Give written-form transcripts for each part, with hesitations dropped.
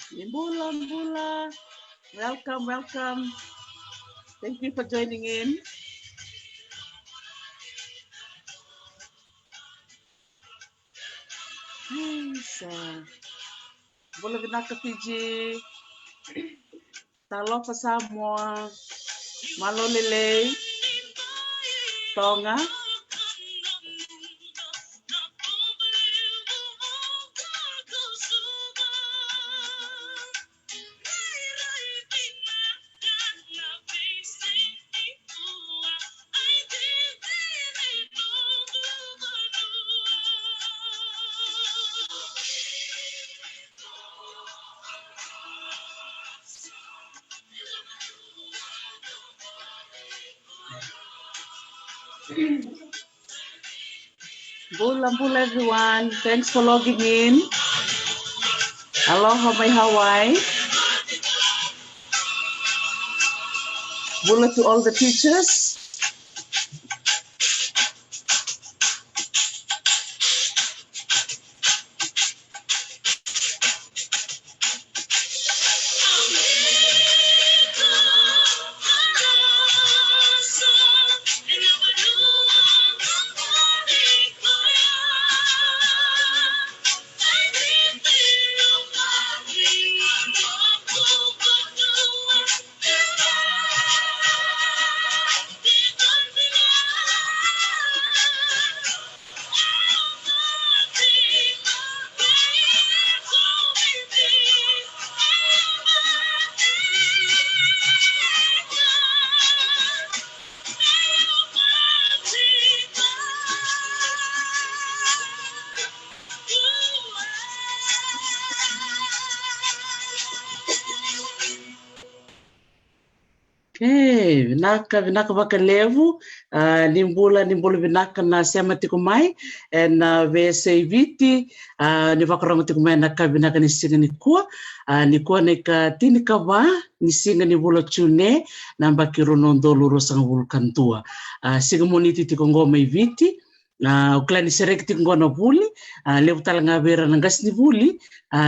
Bula, Bula. Welcome, welcome. Thank you for joining in. Nice. Bula vinaka Fiji. Talofa Samoa. Malo lelei. Tonga. Bula, Bula, everyone. Thanks for logging in. Aloha, my Hawaii. Bula to all the teachers. Okay, vinaka vakalevu, nimbula vinaka na sema tikumai, and vese viti, ni vakarongo tikumai na vinaka ni singa ni kua neka tini kawa, ni singa ni vula tune, na mbakirono ndolu rosanga vulkantua. Singa moniti tikongoma viti, uklani serek tikongona vuli, levu talanga vera nangas ni vuli,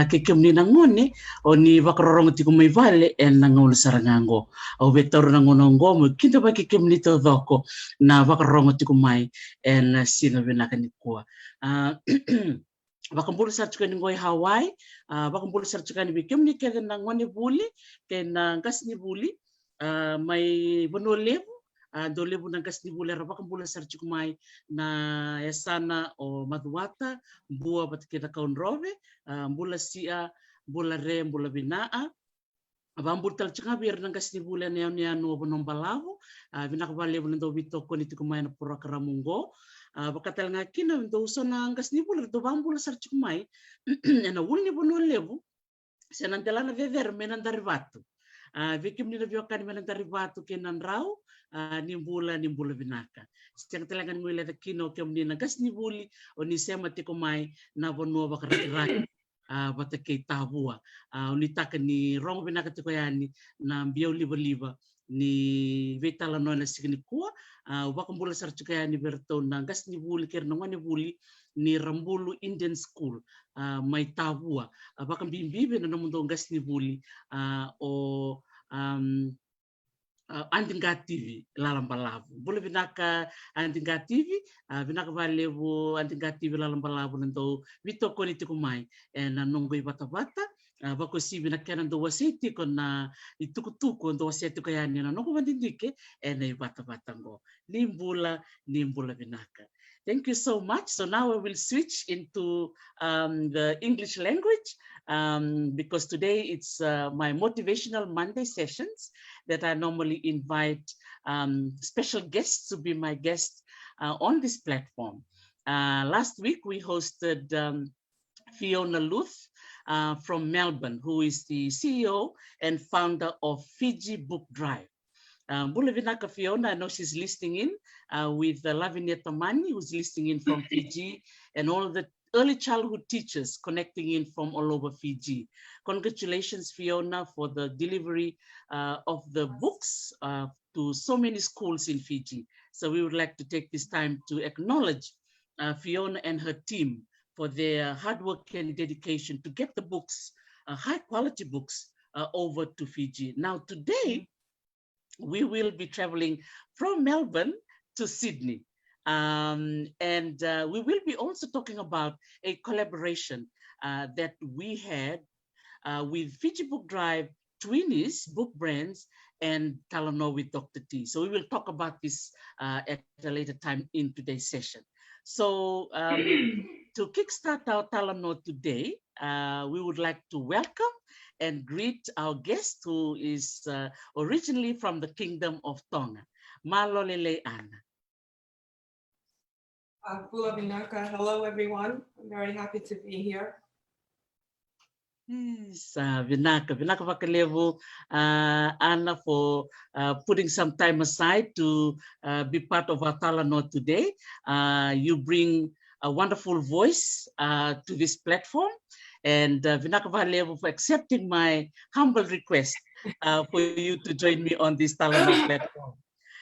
ke mnina ngone, o ni vakarorongo tikumai vale, en nangol sarangango. O vetor na ngonongo mo kinto ba ke mnito doko na vakarongo tikumai en singa vinaka ni kua. Vakambulu sartuka ni ngoi Hawaii, vakambulu sartuka ni bikem ni kega na ngone vuli, ke na ngas ni vuli, mai bono levu, do levu na ngas ni vuli, vakambulu sartuka mai na esana o maduata, bua batkeda kaunrove, mbula sia, mbula re, mbula binaa, Vambur tal changa biar nangkas ni bulan yang ni anu bonom balavu, vinak vale bulan do bito ko ni tikumai na pura karamungo, bakatal ngakin na do uso na nangkas ni bulan do bambul sar chukumai, na ul ni bono levu, senantela na vever menan dari batu, vikim ni na biokan menan dari batu kenan rau, ni bula vinaka. Setiap telangan ngule da kino kem ni nangkas ni buli, o ni sema tikumai na bono bakarak bata kei tahua. Unitaka ni rongo vinaka tiko yani na biau liba ni Talanoa na signi kua. Wakambula sarchuka yani berto na gas ni buli ker na ngani buli ni Rambulu Indian School mai tahua. Wakam bimbibe na namundo gas ni buli o Andinga TV Lalambalavu. Bule vinaka Andinga TV, vinaka valevu Andinga TV Lalambalavu nando vito koni tikumai na nongoi bata-bata. Bako si vinaka nando wasiti ko na ituku-tuku nando wasiti ko yani na nongo vandindike na bata-bata ngo. Nimbula vinaka. Thank you so much. So now I will switch into the English language because today it's my Motivational Monday sessions that I normally invite special guests to be my guests on this platform. Last week, we hosted Fiona Luth from Melbourne, who is the CEO and founder of Fiji Book Drive. Bula vinaka Fiona, I know she's listening in with Lavinia Tamani, who's listening in from Fiji, and all the early childhood teachers connecting in from all over Fiji. Congratulations, Fiona, for the delivery of the books to so many schools in Fiji. So we would like to take this time to acknowledge Fiona and her team for their hard work and dedication to get the books high quality books over to Fiji. Now today, we will be traveling from Melbourne to Sydney. And we will be also talking about a collaboration that we had with Fiji Book Drive, Twinnies Book Brands, and Talanoa with Dr. T. So we will talk about this at a later time in today's session. So to kickstart our Talanoa today, we would like to welcome and greet our guest who is originally from the Kingdom of Tonga, Malo, lelei, Ana. Bula, vinaka. Hello, everyone. I'm very happy to be here. Yes, vinaka Vakalevu, Anna, for putting some time aside to be part of our Talanoa today. You bring a wonderful voice to this platform, and Vinaka Vakalevu for accepting my humble request for you to join me on this Talanoa platform.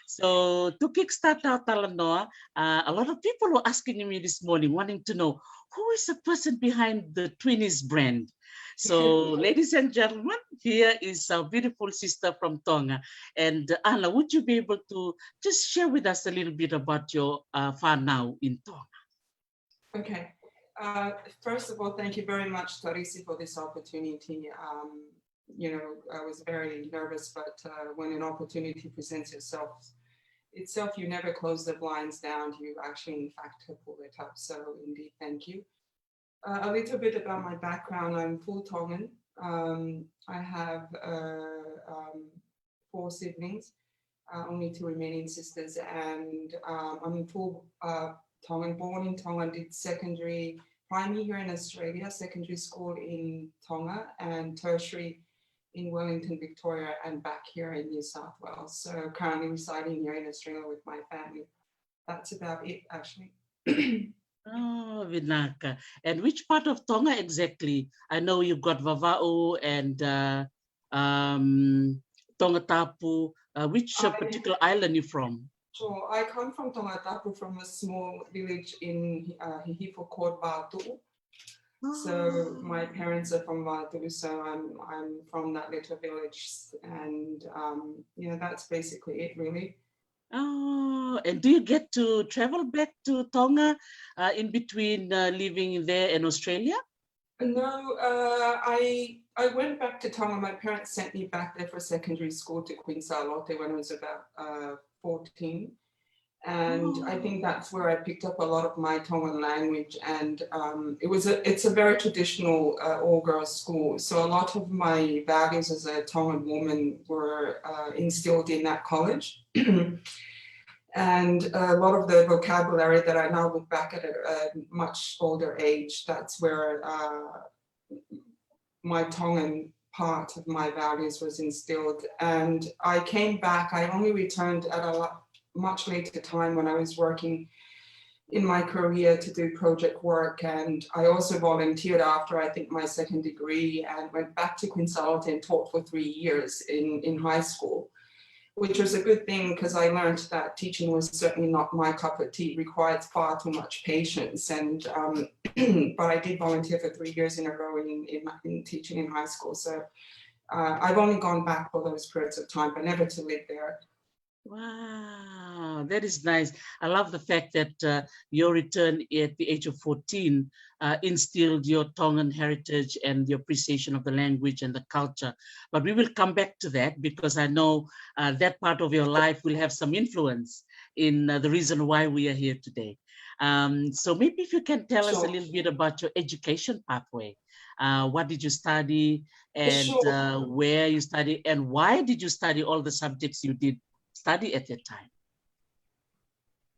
So to kickstart our Talanoa, a lot of people were asking me this morning, wanting to know who is the person behind the Twinnies brand. So, ladies and gentlemen, here is our beautiful sister from Tonga. And Anna, would you be able to just share with us a little bit about your whānau in Tonga? Okay. First of all, thank you very much, Tarisi, for this opportunity. You know, I was very nervous, but when an opportunity presents itself, you never close the blinds down. You actually, in fact, pull it up. So, indeed, thank you. A little bit about my background. I'm full Tongan. I have 4 siblings, only 2 remaining sisters, and I'm full Tongan, born in Tonga, did secondary, primary here in Australia, secondary school in Tonga, and tertiary in Wellington, Victoria, and back here in New South Wales. So currently residing here in Australia with my family. That's about it, actually. Oh, Vinaka. And which part of Tonga exactly? I know you've got Vava'u and Tongatapu. Which particular island you from? Sure. I come from Tongatapu, from a small village in Hihifo called Vatu. So my parents are from Vatu, so I'm from that little village, and you know, that's basically it, really. Oh, and do you get to travel back to Tonga in between living there in Australia? No, I went back to Tonga. My parents sent me back there for secondary school to Queensalote when I was about 14. And I think that's where I picked up a lot of my Tongan language. And it's a very traditional all-girls school. So a lot of my values as a Tongan woman were instilled in that college. And a lot of the vocabulary that I now look back at a much older age, that's where my Tongan part of my values was instilled. And I came back, I only returned at a much later time when I was working in my career to do project work. And I also volunteered after, I think, my second degree, and went back to Queensalote and taught for 3 years in high school, which was a good thing because I learned that teaching was certainly not my cup of tea. It required far too much patience. And but I did volunteer for 3 years in a row in teaching in high school. So I've only gone back for those periods of time, but never to live there. Wow, that is nice. I love the fact that your return at the age of 14 instilled your Tongan heritage and the appreciation of the language and the culture. But we will come back to that because I know that part of your life will have some influence in the reason why we are here today. So maybe if you can tell us a little bit about your education pathway. What did you study, and where you studied, and why did you study all the subjects you did study at that time?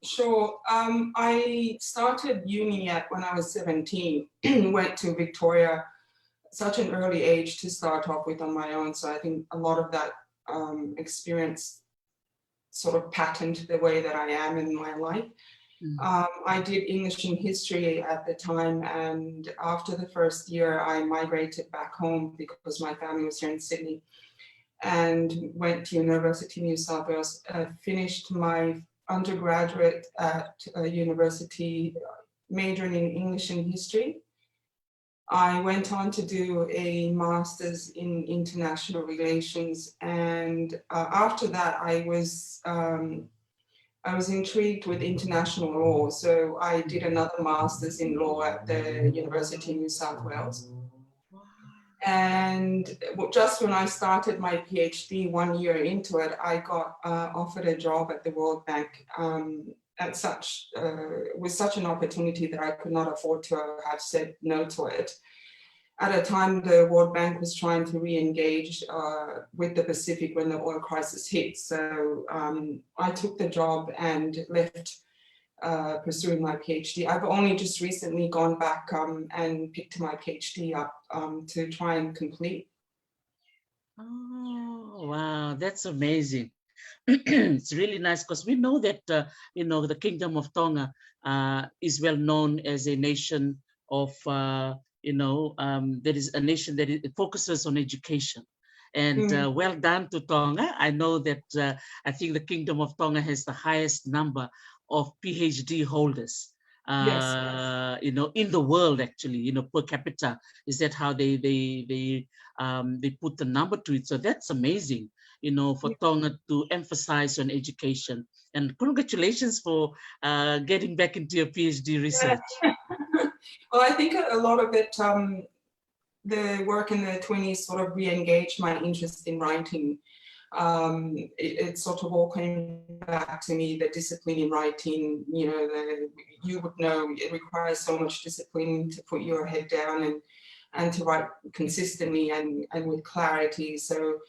Sure. I started uni when I was 17, went to Victoria, such an early age to start off with on my own. So I think a lot of that experience sort of patterned the way that I am in my life. I did English and history at the time, and after the first year I migrated back home because my family was here in Sydney, and went to University of New South Wales. Finished my undergraduate at a university, majoring in English and history. I went on to do a master's in international relations, and after that, I was intrigued with international law, so I did another master's in law at the University of New South Wales. And just when I started my PhD 1 year into it, I got offered a job at the World Bank with such an opportunity that I could not afford to have said no to it. At a time, the World Bank was trying to re-engage with the Pacific when the oil crisis hit. So I took the job and left pursuing my PhD. I've only just recently gone back and picked my PhD up to try and complete. Oh, wow, that's amazing. It's really nice because we know that, the Kingdom of Tonga is well known as a nation of, that is a nation that focuses on education. And well done to Tonga. I know that I think the Kingdom of Tonga has the highest number of PhD holders. Yes. In the world, actually, per capita. Is that how they put the number to it? So that's amazing, for Tonga to emphasize on education. And congratulations for getting back into your PhD research. Well, I think a lot of it, the work in the Twinnies sort of re-engaged my interest in writing. It sort of all came back to me, the discipline in writing, you would know it requires so much discipline to put your head down and to write consistently and with clarity. So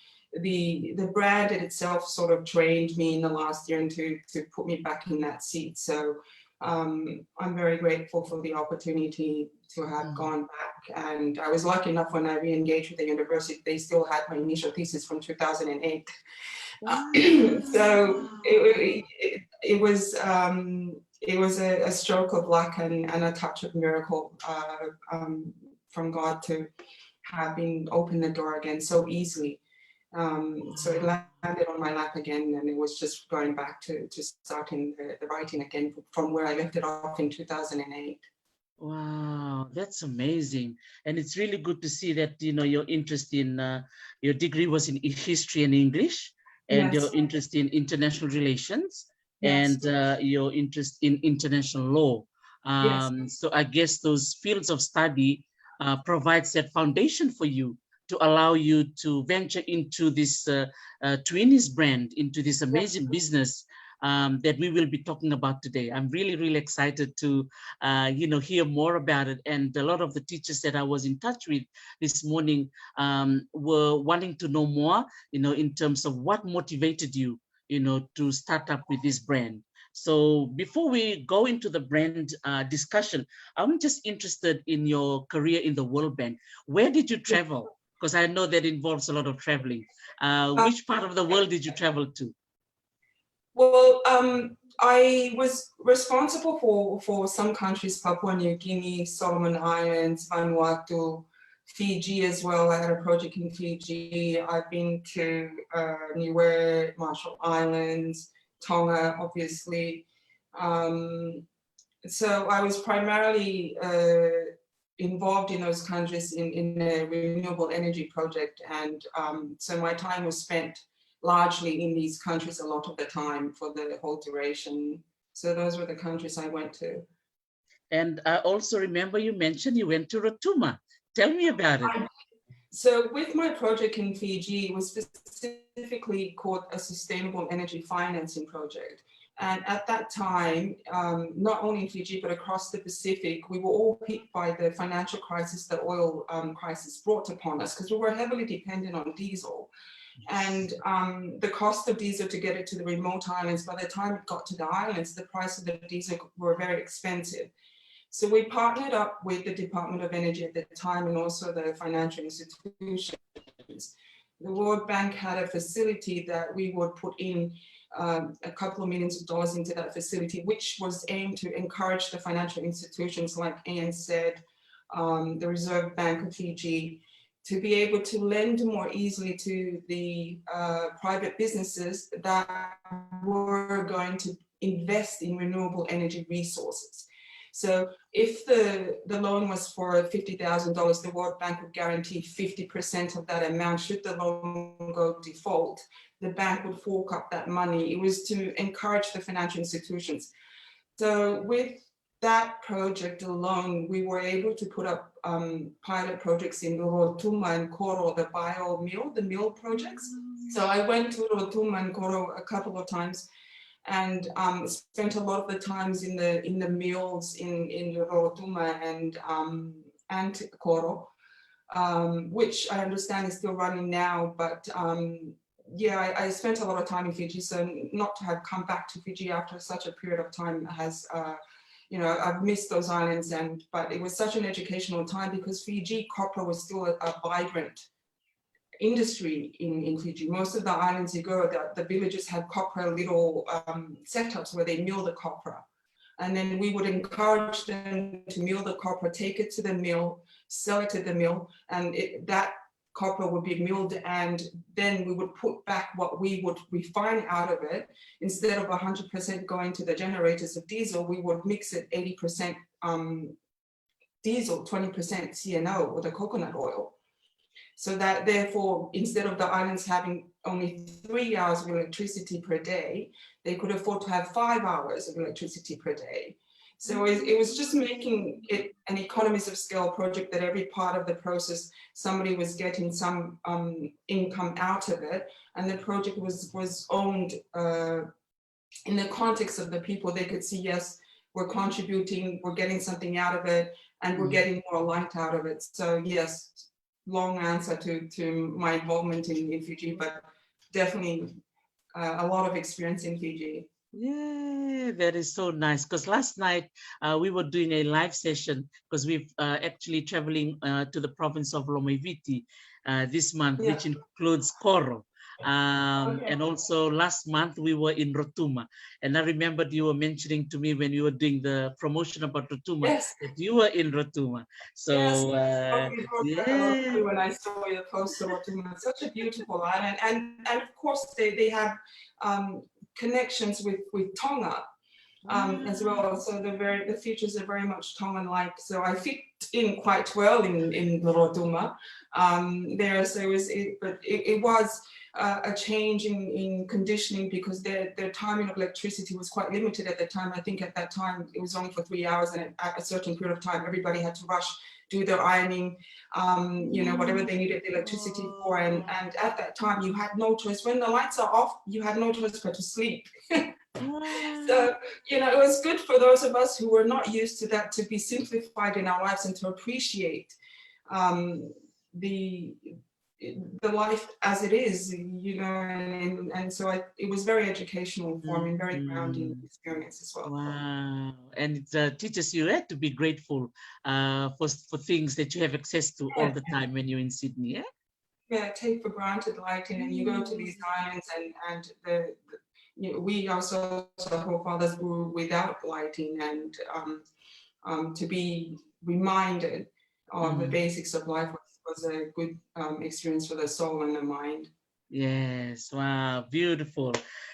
the brand in itself sort of trained me in the last year and to put me back in that seat. So I'm very grateful for the opportunity to have gone back. And I was lucky enough when I re-engaged with the university, they still had my initial thesis from 2008. Wow. So it was a stroke of luck and a touch of miracle from God to have been opened the door again so easily. So it landed on my lap again, and it was just going back to starting the writing again from where I left it off in 2008. Wow, that's amazing. And it's really good to see that, your interest in, your degree was in history and English, and Yes. your interest in international relations, Yes. and your interest in international law. Yes. So I guess those fields of study provides that foundation for you to allow you to venture into this Twinnies brand, into this amazing business that we will be talking about today. I'm really, really excited to, hear more about it. And a lot of the teachers that I was in touch with this morning were wanting to know more, in terms of what motivated you, to start up with this brand. So before we go into the brand discussion, I'm just interested in your career in the World Bank. Where did you travel? Because I know that involves a lot of traveling. Which part of the world did you travel to? Well, I was responsible for some countries, Papua New Guinea, Solomon Islands, Vanuatu, Fiji as well. I had a project in Fiji. I've been to Niue, Marshall Islands, Tonga, obviously. So I was primarily involved in those countries in a renewable energy project. And so my time was spent largely in these countries a lot of the time for the whole duration. So those were the countries I went to. And I also remember you mentioned you went to Rotuma. Tell me about it. So with my project in Fiji, it was specifically called a sustainable energy financing project. And at that time, not only in Fiji, but across the Pacific, we were all hit by the financial crisis that oil crisis brought upon us, because we were heavily dependent on diesel. And the cost of diesel to get it to the remote islands, by the time it got to the islands, the price of the diesel were very expensive. So we partnered up with the Department of Energy at the time and also the financial institutions. The World Bank had a facility that we would put in a couple of millions of dollars into that facility, which was aimed to encourage the financial institutions like ANZ, the Reserve Bank of Fiji, to be able to lend more easily to the private businesses that were going to invest in renewable energy resources. So if the loan was for $50,000, the World Bank would guarantee 50% of that amount. Should the loan go default, the bank would fork up that money. It was to encourage the financial institutions. So with that project alone, we were able to put up pilot projects in Rotuma and Koro, the bio mill, the mill projects. So I went to Rotuma and Koro a couple of times and spent a lot of the times in the mills in Rotuma and Koro, which I understand is still running now. But yeah, I spent a lot of time in Fiji, so not to have come back to Fiji after such a period of time has, you know, I've missed those islands, but it was such an educational time because Fiji copra was still a vibrant industry in Fiji. Most of the islands you go, the villages had copra little setups where they mill the copra. And then we would encourage them to mill the copra, take it to the mill, sell it to the mill, and that copra would be milled, and then we would put back what we would refine out of it. Instead of 100% going to the generators of diesel, we would mix it 80% diesel, 20% CNO, or the coconut oil. So that therefore, instead of the islands having only 3 hours of electricity per day, they could afford to have 5 hours of electricity per day. So it was just making it an economies of scale project that every part of the process, somebody was getting some income out of it. And the project was owned in the context of the people. They could see, yes, we're contributing, we're getting something out of it, and we're getting more light out of it. So yes, long answer to my involvement in Fiji, but definitely a lot of experience in Fiji. Yeah, that is so nice. Because last night we were doing a live session because we've actually traveling to the province of Lomaiviti this month, which includes Koro. And also last month we were in Rotuma. And I remembered you were mentioning to me when you were doing the promotion about Rotuma, that you were in Rotuma. So yeah. When I saw your post of Rotuma, such a beautiful island, and of course they have connections with Tonga as well. So the features are very much Tongan-like. So I fit in quite well in Rotuma there. So it was a change in conditioning because their timing of electricity was quite limited at the time. I think at that time it was only for 3 hours, and at a certain period of time, everybody had to rush, do their ironing, you know, whatever they needed the electricity for. And at that time, you had no choice. When the lights are off, you had no choice but to sleep. So, you know, it was good for those of us who were not used to that to be simplified in our lives and to appreciate the life as it is, you know, and so it was very educational for me, very grounding experience as well. Wow, and it teaches you to be grateful for things that you have access to all the time when you're in Sydney. Yeah, take for granted lighting, and you go to these islands and you know, we ourselves, our forefathers grew without lighting, and to be reminded of the basics of life was a good experience for the soul and the mind. Yes, wow, beautiful.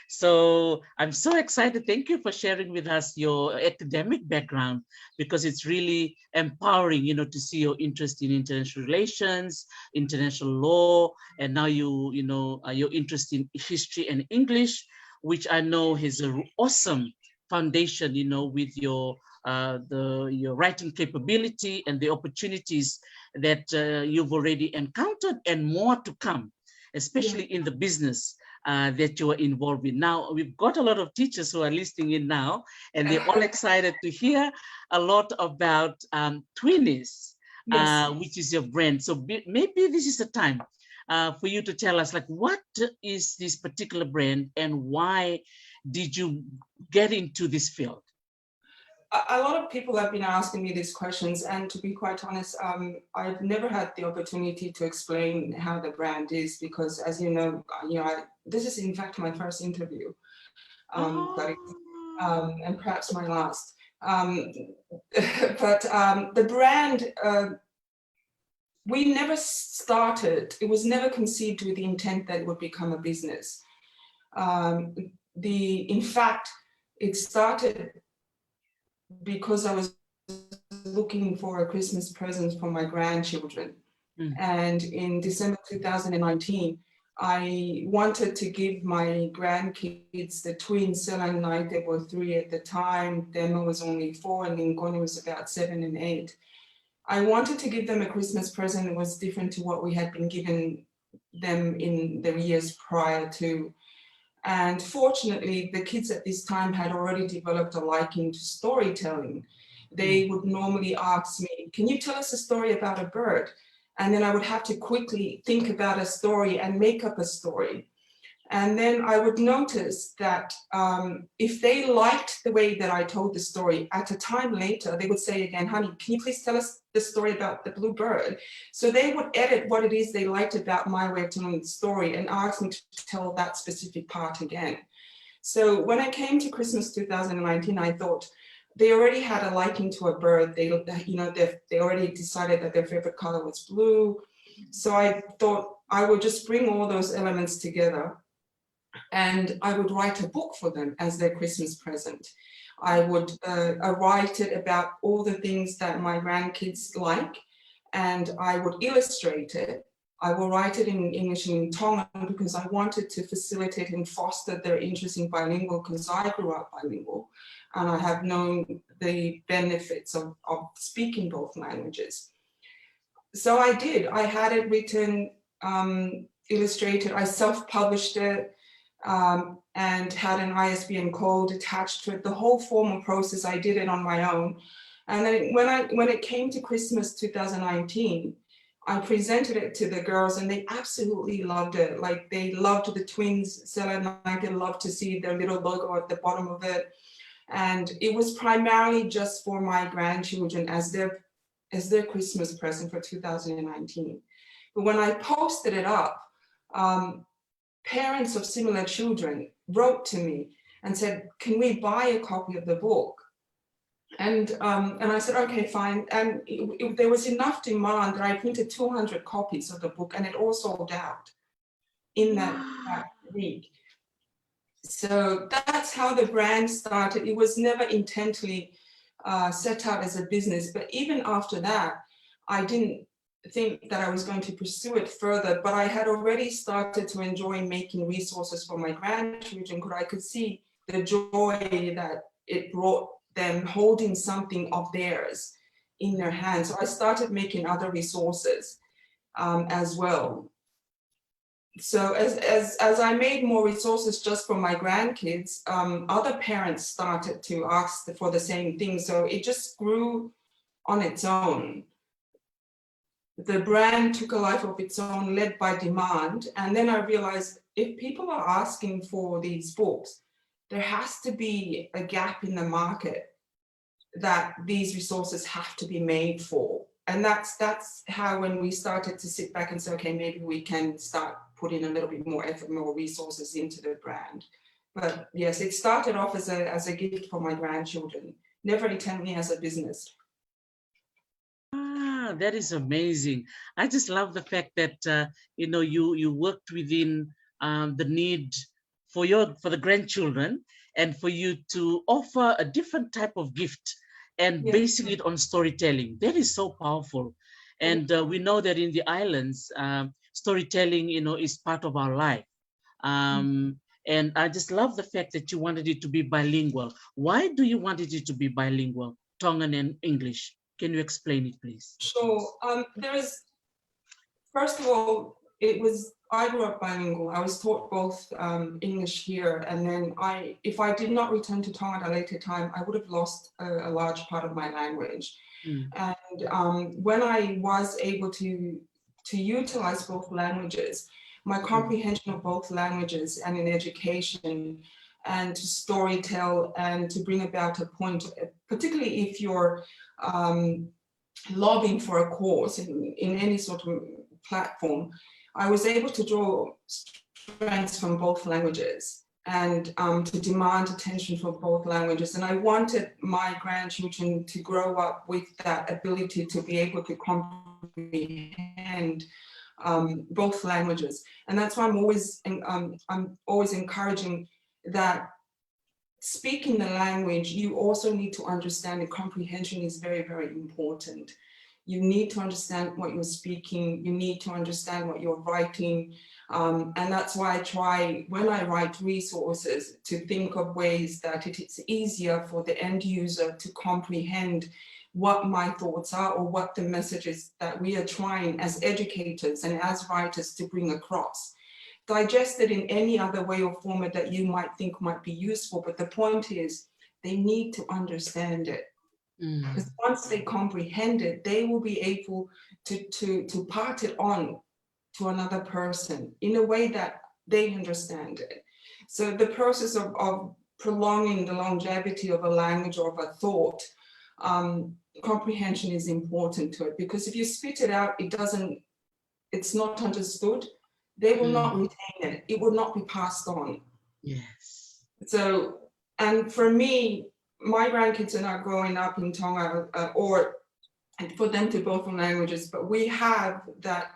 So I'm so excited. Thank you for sharing with us your academic background, because it's really empowering, you know, to see your interest in international relations, international law, and now your interest in history and English, which I know has an awesome foundation, you know, with your writing capability and the opportunities that you've already encountered and more to come, especially in the business that you are involved in. Now, we've got a lot of teachers who are listening in now, and they're all excited to hear a lot about Twinnies, which is your brand. So maybe this is the time for you to tell us, like, what is this particular brand and why did you get into this field? A lot of people have been asking me these questions, and to be quite honest, I've never had the opportunity to explain how the brand is, because, as you know, this is in fact my first interview, and perhaps my last. But the brand, we never started. It was never conceived with the intent that it would become a business. In fact, it started because I was looking for a Christmas present for my grandchildren. And in December 2019, I wanted to give my grandkids, the twins, Sela and I, they were 3 at the time, Demo was only 4, and Ngoni was about 7 and 8. I wanted to give them a Christmas present that was different to what we had been given them in the years prior to. And fortunately, the kids at this time had already developed a liking to storytelling. They would normally ask me, can you tell us a story about a bird? And then I would have to quickly think about a story and make up a story. And then I would notice that if they liked the way that I told the story, at a time later, they would say again, honey, can you please tell us the story about the blue bird? So they would edit what it is they liked about my way of telling the story and ask me to tell that specific part again. So when I came to Christmas 2019, I thought they already had a liking to a bird. They already decided that their favorite color was blue. So I thought I would just bring all those elements together and I would write a book for them as their Christmas present. I would write it about all the things that my grandkids like, and I would illustrate it. I will write it in English and in Tongan because I wanted to facilitate and foster their interest in bilingual because I grew up bilingual and I have known the benefits of speaking both languages. So I did. I had it written, illustrated. I self-published it and had an ISBN code attached to it. The whole formal process, I did it on my own. And then when it came to Christmas 2019, I presented it to the girls and they absolutely loved it. Like they loved the twins, Sela and I, they loved to see their little logo at the bottom of it. And it was primarily just for my grandchildren as their Christmas present for 2019. But when I posted it up, parents of similar children wrote to me and said, can we buy a copy of the book? And I said, okay, fine. And there was enough demand that I printed 200 copies of the book and it all sold out in that week. So that's how the brand started. It was never intently set out as a business, but even after that, I didn't think that I was going to pursue it further, but I had already started to enjoy making resources for my grandchildren because I could see the joy that it brought them holding something of theirs in their hands. So I started making other resources as well. So as I made more resources just for my grandkids, other parents started to ask for the same thing. So it just grew on its own. The brand took a life of its own, led by demand. And then I realized if people are asking for these books, there has to be a gap in the market that these resources have to be made for. And that's how when we started to sit back and say, okay, maybe we can start putting a little bit more effort, more resources into the brand. But yes, it started off as a gift for my grandchildren, never intended as a business. Ah, that is amazing. I just love the fact that you worked within the need for the grandchildren and for you to offer a different type of gift and basing it on storytelling. That is so powerful. And we know that in the islands, storytelling, is part of our life. And I just love the fact that you wanted it to be bilingual. Why do you want it to be bilingual, Tongan and English? Can you explain it, please? Sure. First of all, I grew up bilingual. I was taught both English here, and then if I did not return to Tonga at a later time, I would have lost a large part of my language. And when I was able to utilize both languages, my comprehension of both languages and in education and to storytell and to bring about a point, particularly if you're lobbying for a cause in any sort of platform, I was able to draw strengths from both languages and to demand attention for both languages. And I wanted my grandchildren to grow up with that ability to be able to comprehend both languages. And that's why I'm always encouraging that speaking the language, you also need to understand that comprehension is very, very important. You need to understand what you're speaking. You need to understand what you're writing. And that's why I try, when I write resources, to think of ways that it's easier for the end user to comprehend what my thoughts are, or what the messages that we are trying as educators and as writers to bring across. Digest it in any other way or format that you might think might be useful, but the point is they need to understand it. Because once they comprehend it, they will be able to part it on to another person in a way that they understand it. So the process of prolonging the longevity of a language or of a thought, comprehension is important to it, because if you spit it out, it's not understood, they will not retain it, it will not be passed on. Yes. So, and for me, my grandkids are not growing up in Tonga, or for them to both languages, but we have that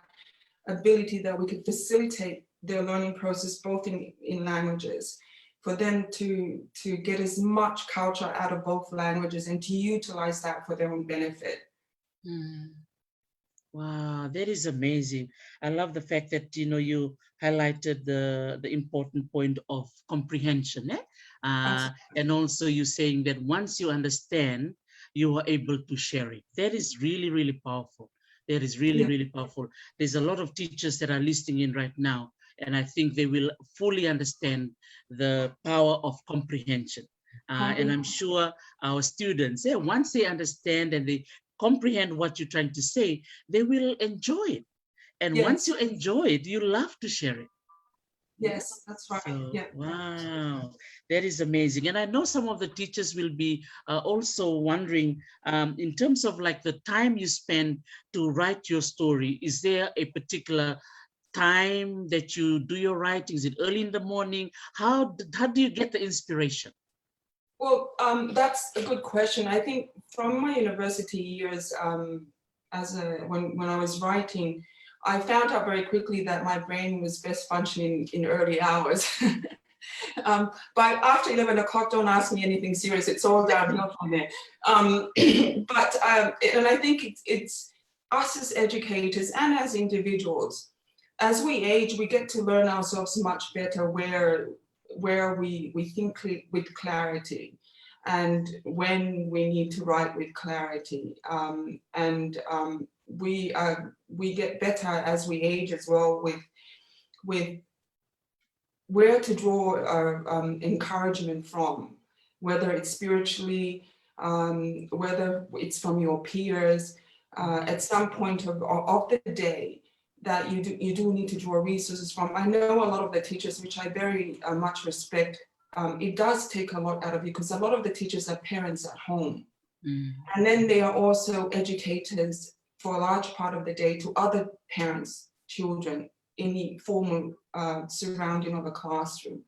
ability that we could facilitate their learning process both in languages, for them to get as much culture out of both languages and to utilize that for their own benefit. Wow, that is amazing. I love the fact that, you know, you highlighted the important point of comprehension. And also you saying that once you understand, you are able to share it. That is really, really powerful. That is really, really powerful. There's a lot of teachers that are listening in right now, and I think they will fully understand the power of comprehension. And I'm sure our students, once they understand and they comprehend what you're trying to say, they will enjoy it. And once you enjoy it, you love to share it. Yes, that's right. So, wow, that is amazing. And I know some of the teachers will be also wondering, in terms of like the time you spend to write your story, is there a particular time that you do your writing? Is it early in the morning? How do you get the inspiration? Well, that's a good question. I think from my university years, when I was writing, I found out very quickly that my brain was best functioning in early hours. But after 11 o'clock, don't ask me anything serious. It's all downhill from there. And I think it's us as educators and as individuals, as we age, we get to learn ourselves much better where we think with clarity, and when we need to write with clarity, we get better as we age as well with where to draw our encouragement from, whether it's spiritually, whether it's from your peers, at some point of the day, that you do need to draw resources from. I know a lot of the teachers, which I very much respect, it does take a lot out of you, because a lot of the teachers are parents at home. And then they are also educators for a large part of the day to other parents' children in the formal surrounding of a classroom.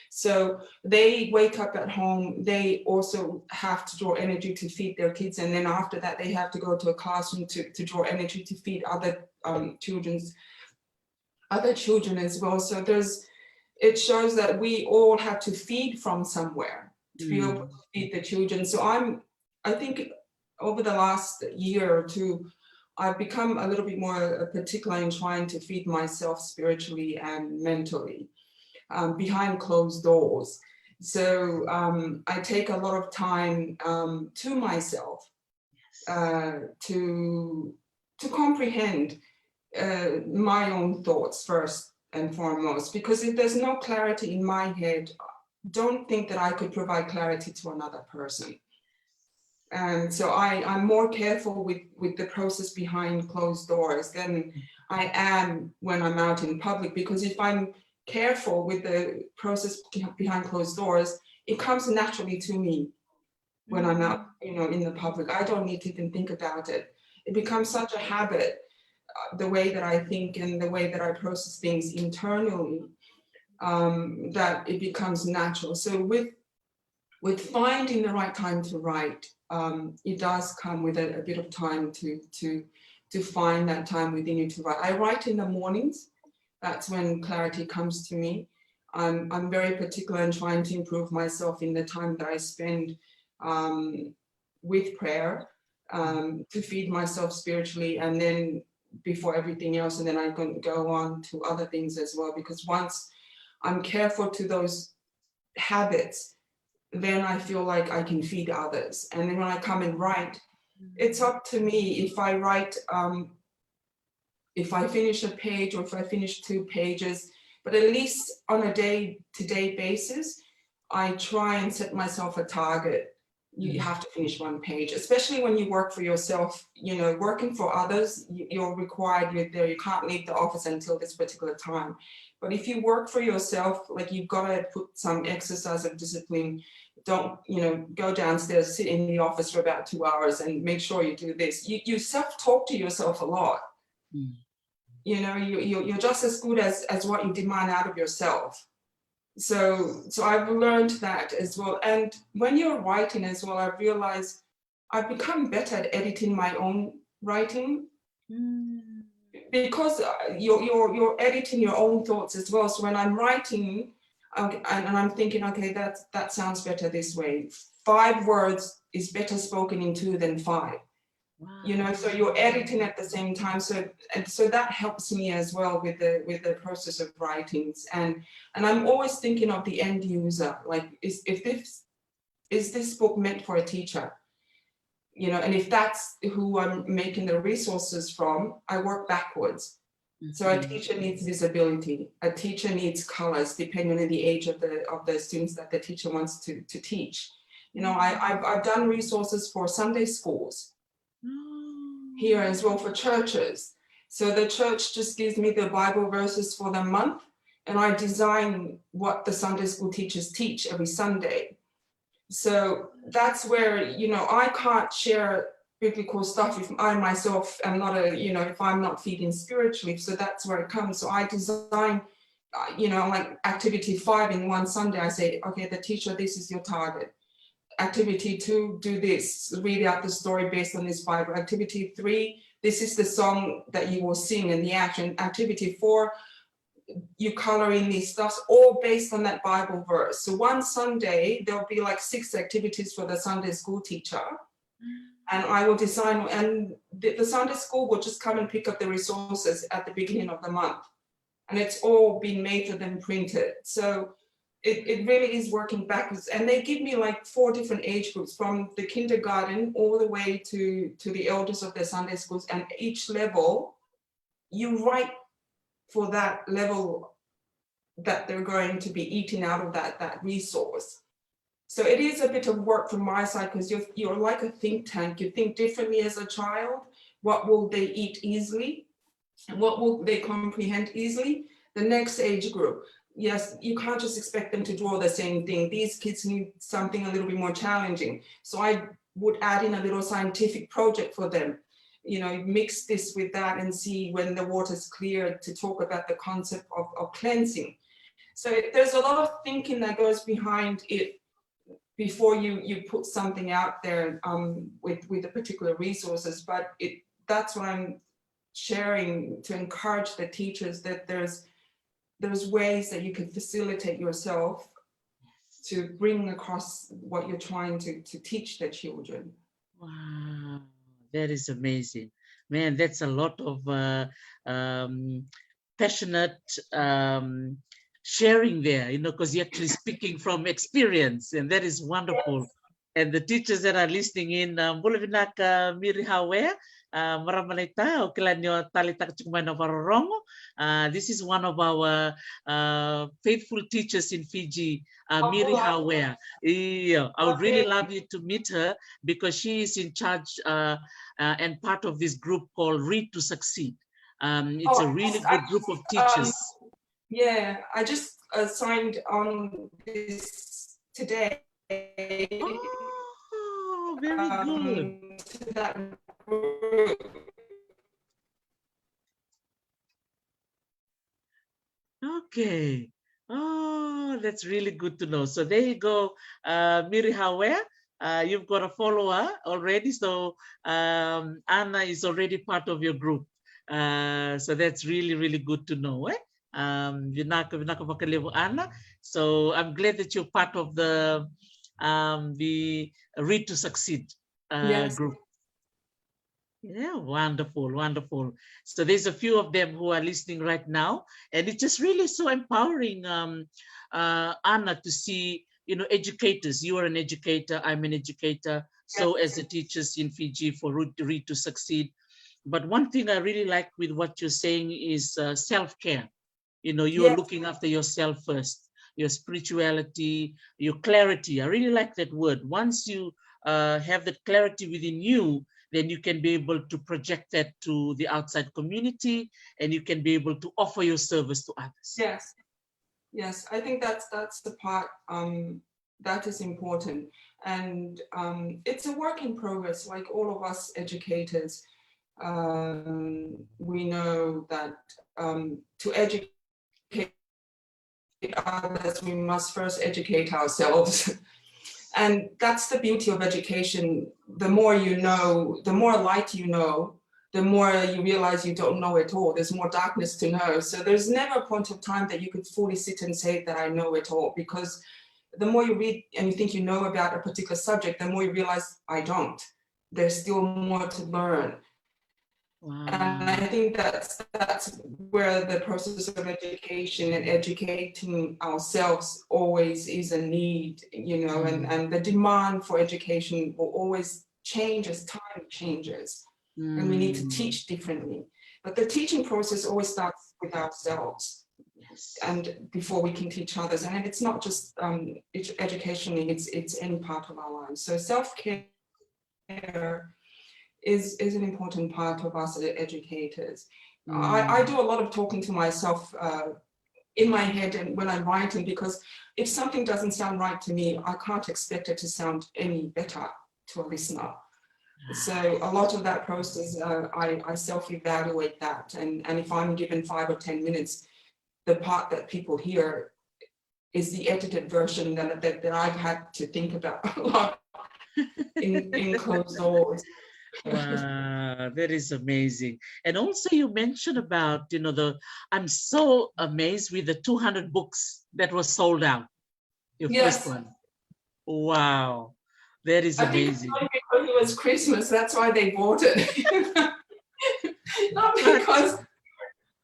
So they wake up at home, they also have to draw energy to feed their kids, and then after that they have to go to a classroom to draw energy to feed other children as well. So it shows that we all have to feed from somewhere to be able to feed the children. So I think over the last year or two, I've become a little bit more particular in trying to feed myself spiritually and mentally behind closed doors. So I take a lot of time to myself to comprehend my own thoughts first and foremost, because if there's no clarity in my head, don't think that I could provide clarity to another person. And so I'm more careful with the process behind closed doors than I am when I'm out in public, because if I'm careful with the process behind closed doors, it comes naturally to me when I'm out, in the public. I don't need to even think about it. It becomes such a habit, the way that I think and the way that I process things internally, that it becomes natural. So with finding the right time to write, it does come with a bit of time to find that time within you to write. I write in the mornings. That's when clarity comes to me. I'm very particular in trying to improve myself in the time that I spend with prayer, to feed myself spiritually, and then before everything else, and then I can go on to other things as well, because once I'm careful to those habits, then I feel like I can feed others. And then when I come and write, it's up to me if I write, if I finish a page or if I finish 2 pages, but at least on a day-to-day basis, I try and set myself a target. You have to finish 1 page, especially when you work for yourself. You know, working for others, you're required, you're there, you can't leave the office until this particular time. But if you work for yourself, like, you've got to put some exercise of discipline. Don't, you know, go downstairs, sit in the office for about 2 hours and make sure you do this. You self-talk to yourself a lot. You know, you're just as good as what you demand out of yourself. So I've learned that as well. And when you're writing as well, I realized I've become better at editing my own writing, because you're editing your own thoughts as well. So when I'm writing, and I'm thinking, okay, that sounds better this way. 5 words is better spoken in 2 than 5. Wow. You know, so you're editing at the same time. So that helps me as well with the process of writings. And I'm always thinking of the end user. Like, is this book meant for a teacher? You know, and if that's who I'm making the resources from, I work backwards. So a teacher needs visibility. A teacher needs colors, depending on the age of the students that the teacher wants to teach. You know, I've done resources for Sunday schools here as well, for churches. So the church just gives me the Bible verses for the month, and I design what the Sunday school teachers teach every Sunday. So that's where, you know, I can't share biblical stuff if I myself am not if I'm not feeding spiritually. So that's where it comes. So I design, you know, like activity 5 in one Sunday, I say, okay, the teacher, this is your target. Activity 2, do this, read out the story based on this Bible. Activity 3, this is the song that you will sing in the action. Activity 4, you color in these stuffs, all based on that Bible verse. So one Sunday, there'll be like 6 activities for the Sunday school teacher. And I will design, and the Sunday school will just come and pick up the resources at the beginning of the month. And it's all been made for them, printed. So it really is working backwards. And they give me like 4 different age groups, from the kindergarten all the way to the elders of their Sunday schools. And each level, you write for that level that they're going to be eating out of that resource. So it is a bit of work from my side, because you're like a think tank. You think differently as a child. What will they eat easily? And what will they comprehend easily? The next age group. Yes, you can't just expect them to draw the same thing. These kids need something a little bit more challenging. So I would add in a little scientific project for them. You know, mix this with that and see when the water's clear, to talk about the concept of cleansing. So there's a lot of thinking that goes behind it before you put something out there with the particular resources. But that's what I'm sharing, to encourage the teachers that there's ways that you can facilitate yourself to bring across what you're trying to teach the children. Wow, that is amazing. Man, that's a lot of passionate sharing there, you know, because you're actually speaking from experience, and that is wonderful. Yes. And the teachers that are listening in, Bula vinaka miri hawe, maramalita o kilanyo talita chukmano varorongo. This is one of our faithful teachers in Fiji, Miri Hawe. Yeah, I would really love you to meet her, because she is in charge and part of this group called Read to Succeed. It's a really good group of teachers. Yeah, I just signed on this today. Oh, very good. To that group. Okay. Oh, that's really good to know. So there you go, Miri Hawe. You've got a follower already. So Anna is already part of your group. So that's really, really good to know. Vinaka Bakalevu Anna. So I'm glad that you're part of the Read to Succeed Yes. group. Yeah, wonderful, wonderful. So there's a few of them who are listening right now, and it's just really so empowering, Anna, to see, educators. You are an educator, I'm an educator. So as a teachers in Fiji for Read to Succeed. But one thing I really like with what you're saying is self-care. You're looking after yourself first, your spirituality, your clarity. I really like that word. Once you have that clarity within you, then you can be able to project that to the outside community, and you can be able to offer your service to others. Yes, yes, I think that's the part that is important, and it's a work in progress. Like all of us educators, we know that to educate others, we must first educate ourselves. And that's the beauty of education. The more you know, the more light you know, the more you realize you don't know it all. There's more darkness to know. So there's never a point of time that you could fully sit and say that I know it all, because the more you read and you think you know about a particular subject, the more you realize I don't. There's still more to learn. Wow. And I think that's where the process of education and educating ourselves always is a need, and the demand for education will always change as time changes. And we need to teach differently. But the teaching process always starts with ourselves. Yes. And before we can teach others. And it's not just educationally, it's any part of our lives. So self-care is an important part of us as educators. I do a lot of talking to myself in my head and when I'm writing, because if something doesn't sound right to me, I can't expect it to sound any better to a listener. So a lot of that process, I self-evaluate that. And if I'm given 5 or 10 minutes, the part that people hear is the edited version that I've had to think about a lot in closed doors. Wow, that is amazing. And also you mentioned about, I'm so amazed with the 200 books that was sold out, your first one. Wow, that is amazing. I think it's only because it was Christmas, that's why they bought it. Not because...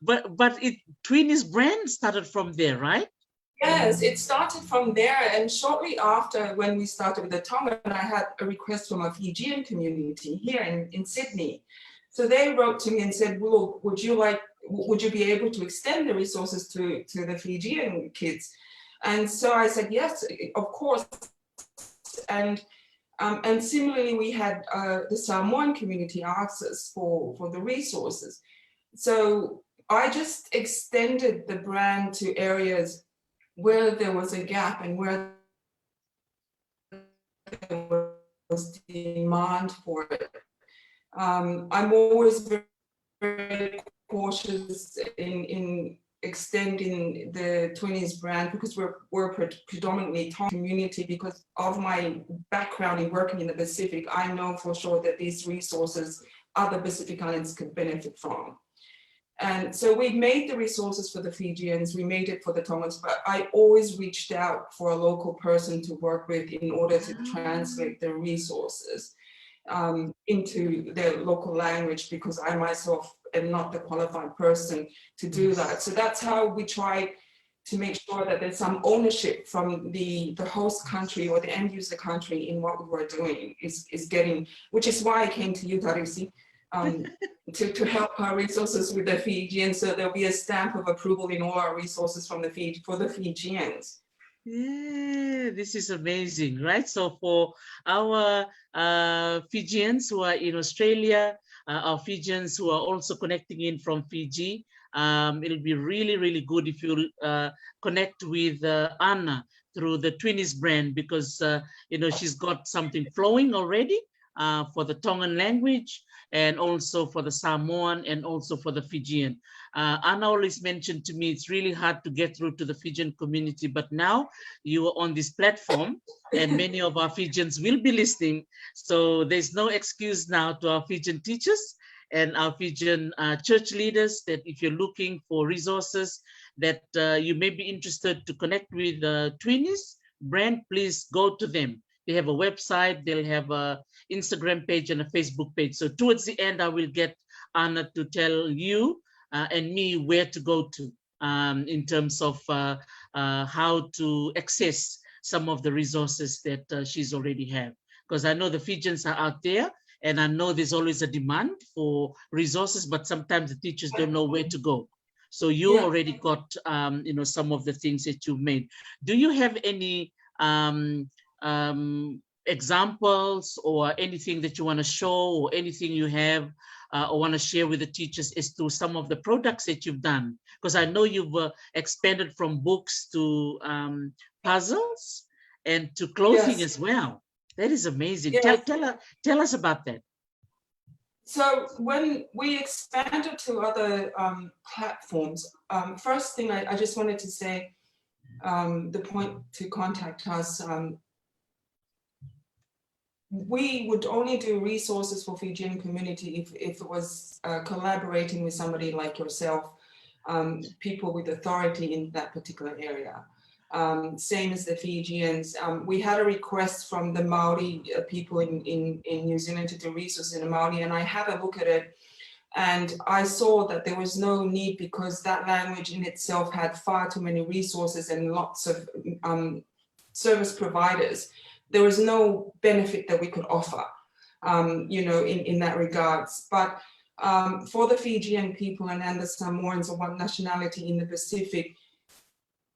But Twinnies Brand started from there, right? Yes, it started from there, and shortly after, when we started with the Tongan, I had a request from a Fijian community here in Sydney. So they wrote to me and said, "Well, would you be able to extend the resources to the Fijian kids?" And so I said, yes, of course. And similarly, we had the Samoan community ask us for the resources. So I just extended the brand to areas where there was a gap and where there was demand for it. I'm always very, very cautious in extending the Twinnies brand, because we're predominantly Tongan community. Because of my background in working in the Pacific, I know for sure that these resources other Pacific Islands could benefit from. And so we made the resources for the Fijians, we made it for the Tongans, but I always reached out for a local person to work with in order to translate the resources into their local language, because I myself am not the qualified person to do that. So that's how we try to make sure that there's some ownership from the host country or the end user country in what we were doing, is getting, which is why I came to you, Darisi. To help our resources with the Fijians, so there'll be a stamp of approval in all our resources from for the Fijians. Yeah, this is amazing, right? So for our Fijians who are in Australia, our Fijians who are also connecting in from Fiji, it'll be really, really good if you connect with Anna through the Twinnies brand, because she's got something flowing already for the Tongan language, and also for the Samoan, and also for the Fijian. Anna always mentioned to me, it's really hard to get through to the Fijian community, but now you are on this platform and many of our Fijians will be listening. So there's no excuse now to our Fijian teachers. and our Fijian church leaders that if you're looking for resources that you may be interested to connect with Twinnies Brand, please go to them. They have a website, they'll have a Instagram page and a Facebook page. So towards the end, I will get Anna to tell you and me where to go to in terms of how to access some of the resources that she's already have. Because I know the Fijians are out there, and I know there's always a demand for resources, but sometimes the teachers don't know where to go. So you already got, some of the things that you made. Do you have any examples or anything that you want to show, or anything you have or want to share with the teachers as to some of the products that you've done? Because I know you've expanded from books to puzzles and to clothing as well. That is amazing. Yes. Tell us about that. So when we expanded to other platforms, first thing I just wanted to say, the point to contact us, we would only do resources for Fijian community if it was collaborating with somebody like yourself, people with authority in that particular area. Same as the Fijians. We had a request from the Maori people in New Zealand to do resources in Maori, and I had a look at it, and I saw that there was no need because that language in itself had far too many resources and lots of service providers. There was no benefit that we could offer, in that regards. But for the Fijian people and the Samoans or one nationality in the Pacific,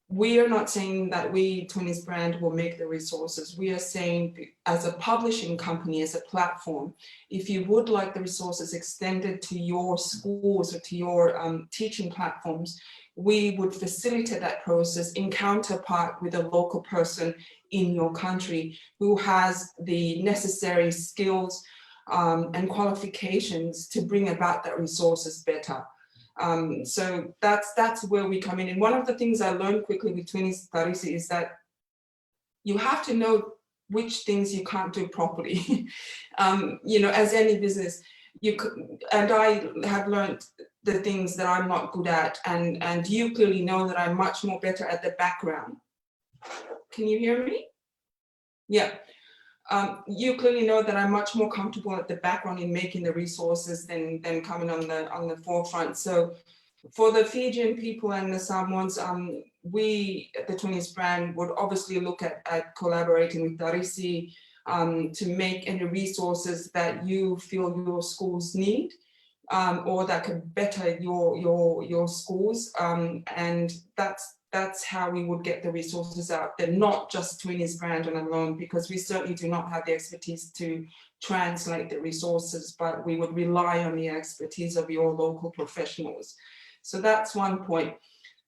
we are not saying that we, Twinnies Brand, will make the resources. We are saying as a publishing company, as a platform, if you would like the resources extended to your schools or to your teaching platforms, we would facilitate that process in counterpart with a local person in your country who has the necessary skills and qualifications to bring about that resources better. So that's where we come in. And one of the things I learned quickly with Twinnies Tarisi is that you have to know which things you can't do properly. As any business, and I have learned the things that I'm not good at, and you clearly know that I'm much more better at the background. Can you hear me? Yeah. You clearly know that I'm much more comfortable at the background in making the resources than coming on the forefront. So for the Fijian people and the Samoans, we at the Twinnies Brand would obviously look at collaborating with Tarisi to make any resources that you feel your schools need, or that could better your schools, and that's how we would get the resources out. They're not just Twinnies Brand on alone, because we certainly do not have the expertise to translate the resources, but we would rely on the expertise of your local professionals. So that's one point.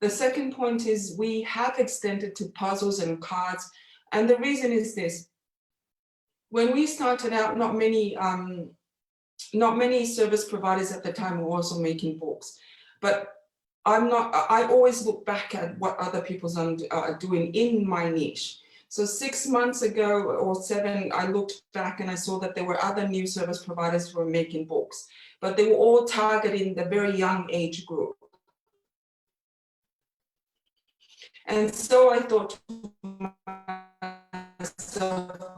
The second point is we have extended to puzzles and cards. And the reason is this: when we started out, not many service providers at the time were also making books, but I always look back at what other people are doing in my niche. So 6 months ago or 7, I looked back and I saw that there were other new service providers who were making books, but they were all targeting the very young age group. And so I thought to myself,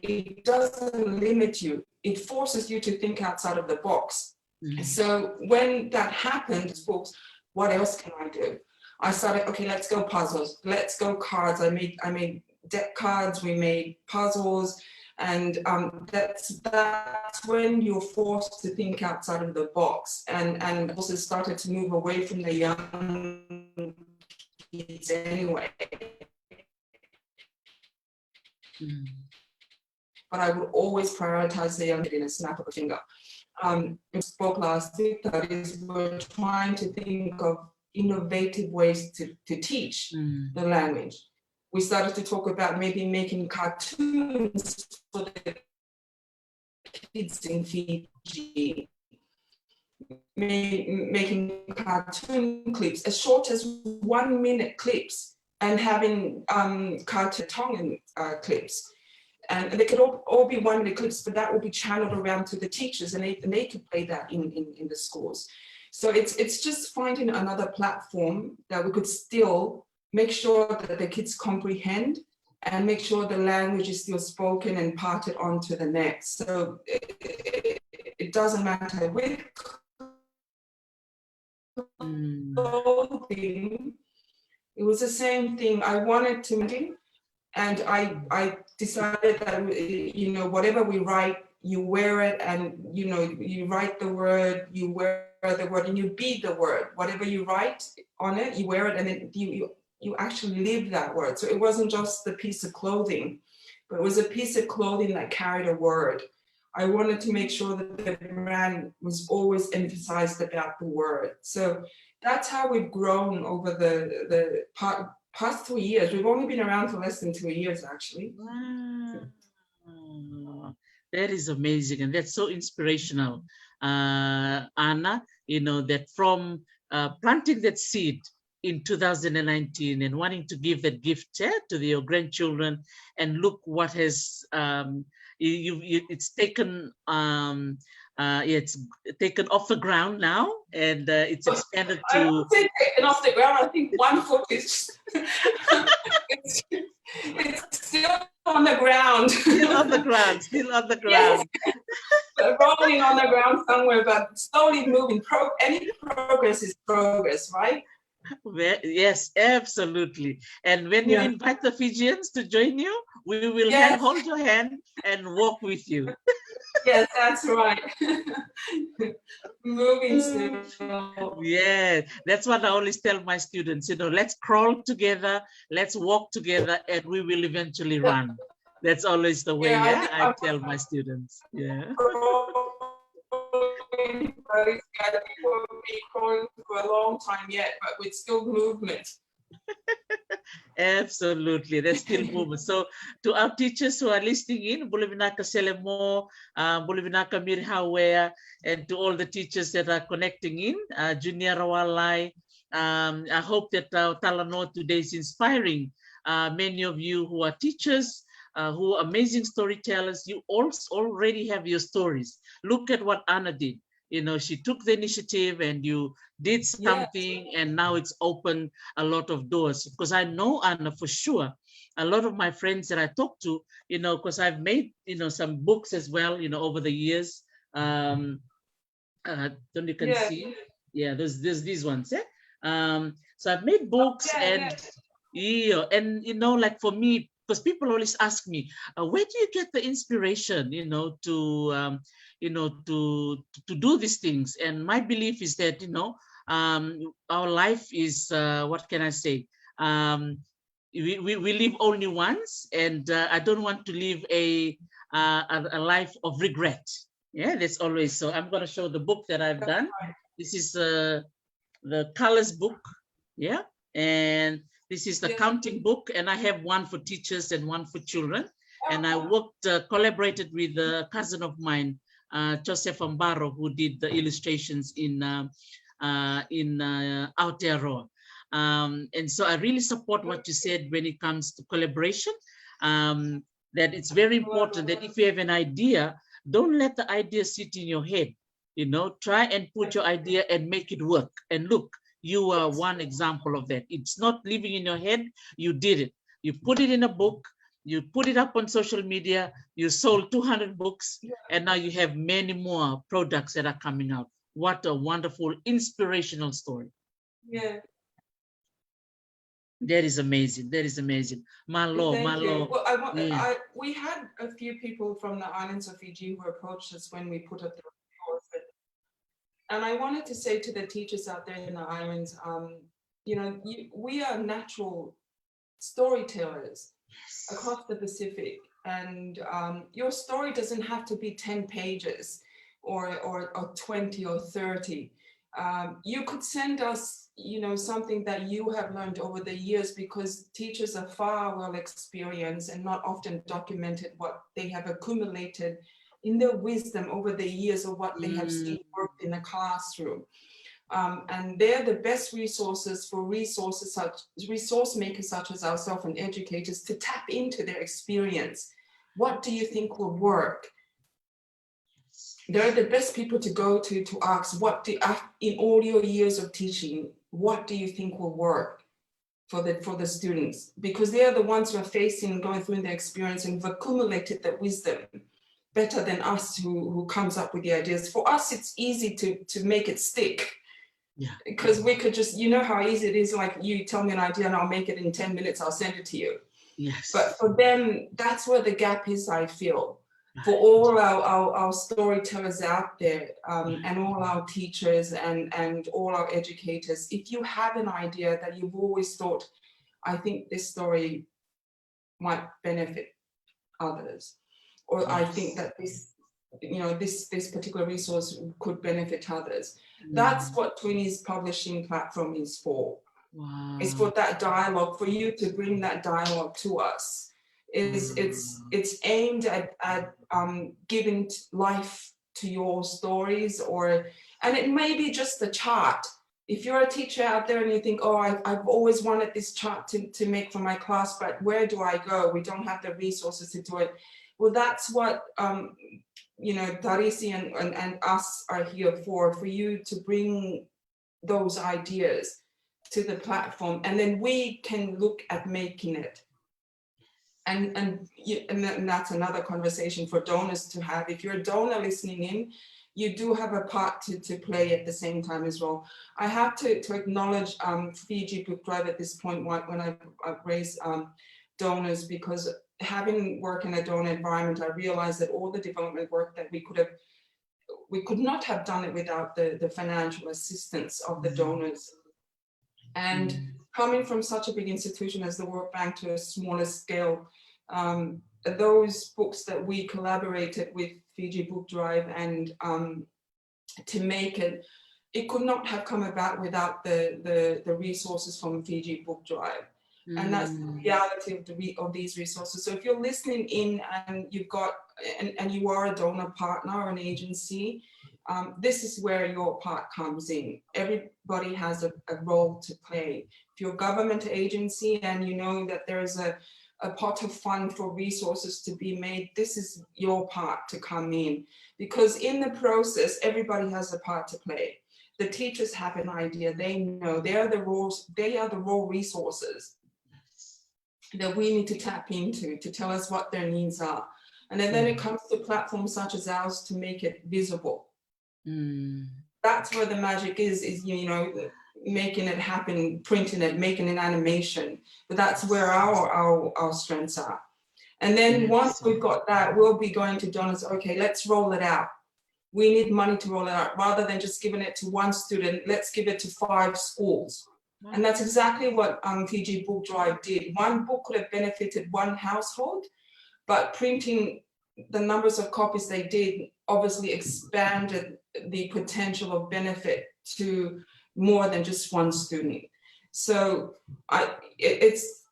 it doesn't limit you, it forces you to think outside of the box. Mm-hmm. So when that happened, books, what else can I do? I started, okay, let's go puzzles, let's go cards. I made deck cards, we made puzzles, and that's when you're forced to think outside of the box, and also started to move away from the young kids anyway. Mm. But I would always prioritize the young kid in a snap of a finger. We spoke last week, that is, we're trying to think of innovative ways to teach the language. We started to talk about maybe making cartoons for the kids in Fiji, making cartoon clips as short as 1 minute clips and having cartoon Tongan clips. And they could all be 1 minute clips, but that will be channeled around to the teachers, and they could play that in the schools. So it's just finding another platform that we could still make sure that the kids comprehend and make sure the language is still spoken and parted on to the next. So it doesn't matter with clothing. It was the same thing. I wanted to, and I decided that, you know, whatever we write, you wear it, and, you know, you write the word, you wear the word, and you be the word. Whatever you write on it, you wear it, and then you actually live that word. So it wasn't just a piece of clothing, but it was a piece of clothing that carried a word. I wanted to make sure that the brand was always emphasized about the word. So that's how we've grown over the past 3 years. We've only been around for less than 2 years, actually. Wow. That is amazing, and that's so inspirational, Anna. You know, that from planting that seed in 2019 and wanting to give that gift to your grandchildren, and look what has it's taken it's taken off the ground now, and it's expanded to. I won't say taken off the ground. I think 1 foot is it's still on the ground. Still on the ground. Still on the ground. Yes. Rolling on the ground somewhere, but slowly moving. Any progress is progress, right? Yes, absolutely. And when you invite the Fijians to join you, we will hold your hand and walk with you. Yes, that's right. Moving still. Yeah, that's what I always tell my students, you know, let's crawl together, let's walk together, and we will eventually run. That's always the way I tell my students. Yeah. We won't be crawling for a long time yet, but with still movement. Absolutely, there's still movement. So to our teachers who are listening in, Bula vinaka selemo, Bula vinaka mirhawea, and to all the teachers that are connecting in, Junior Rawalai, I hope that Talanoa today is inspiring many of you who are teachers, who are amazing storytellers. You also already have your stories. Look at what Anna did. You know, she took the initiative and you did something, and now it's opened a lot of doors. Because I know, Anna, for sure, a lot of my friends that I talk to, you know, because I've made, you know, some books as well, you know, over the years. Don't you can see? Yeah, there's these ones. So I've made books and you know, like for me, because people always ask me, where do you get the inspiration, you know, to do these things? And my belief is that, you know, our life is, what can I say? We live only once, and I don't want to live a life of regret. Yeah, that's always so. I'm going to show the book that I've done. This is the colors book. Yeah, and this is the counting book, and I have one for teachers and one for children. And I worked, collaborated with a cousin of mine, Joseph Ambaro, who did the illustrations in Aotearoa. And so I really support what you said when it comes to collaboration, that it's very important that if you have an idea, don't let the idea sit in your head. You know, try and put your idea and make it work. And look, you are one example of that. It's not living in your head, you did it. You put it in a book, you put it up on social media, you sold 200 books, and now you have many more products that are coming out. What a wonderful, inspirational story. Yeah. That is amazing. That is amazing. Malo. Well, we had a few people from the islands of Fiji who approached us when we put up the report. And I wanted to say to the teachers out there in the islands, you know, we are natural storytellers across the Pacific, and your story doesn't have to be 10 pages or 20 or 30. You could send us, you know, something that you have learned over the years, because teachers are far well experienced and not often documented what they have accumulated in their wisdom over the years of what they have seen worked in a classroom. And they're the best resources for resource makers such as ourselves and educators to tap into their experience. What do you think will work? They're the best people to go to ask, in all your years of teaching, what do you think will work for the students? Because they are the ones who are facing, going through their experience and have accumulated that wisdom better than us who comes up with the ideas. For us, it's easy to make it stick. Yeah. Because we could just, you know how easy it is, like you tell me an idea and I'll make it in 10 minutes, I'll send it to you. Yes. But for them, that's where the gap is, I feel. For all our storytellers out there, and all our teachers and all our educators, if you have an idea that you've always thought, I think this story might benefit others, or yes, I think that this, you know, this particular resource could benefit others. That's what Twinnies publishing platform is for. Wow. It's for that dialogue, for you to bring that dialogue to us. It's aimed at giving life to your stories, and it may be just a chart. If you're a teacher out there and you think, oh, I've always wanted this chart to make for my class, but where do I go? We don't have the resources to do it. Well, that's what you know, Darisi and us are here for you to bring those ideas to the platform, and then we can look at making it. And that's another conversation for donors to have. If you're a donor listening in, you do have a part to play at the same time as well. I have to acknowledge Fiji Book Drive at this point when I raise donors, because having worked in a donor environment, I realized that all the development work that we could not have done it without the financial assistance of the donors. And coming from such a big institution as the World Bank to a smaller scale, those books that we collaborated with Fiji Book Drive and to make it, it could not have come about without the resources from Fiji Book Drive. And that's the reality of these resources. So if you're listening in and you've got, and you are a donor partner or an agency, this is where your part comes in. Everybody has a role to play. If you're a government agency and you know that there is a pot of fund for resources to be made, this is your part to come in. Because in the process, everybody has a part to play. The teachers have an idea, they know, they are the raw resources that we need to tap into to tell us what their needs are. And then it comes to platforms such as ours to make it visible. That's where the magic is, you know, making it happen, printing it, making an animation. But that's where our strengths are. And then once we've got that, we'll be going to donors, okay, let's roll it out. We need money to roll it out. Rather than just giving it to one student, let's give it to 5 schools. And that's exactly what Fiji Book Drive did. One book could have benefited one household, but printing the numbers of copies they did obviously expanded the potential of benefit to more than just one student. So it's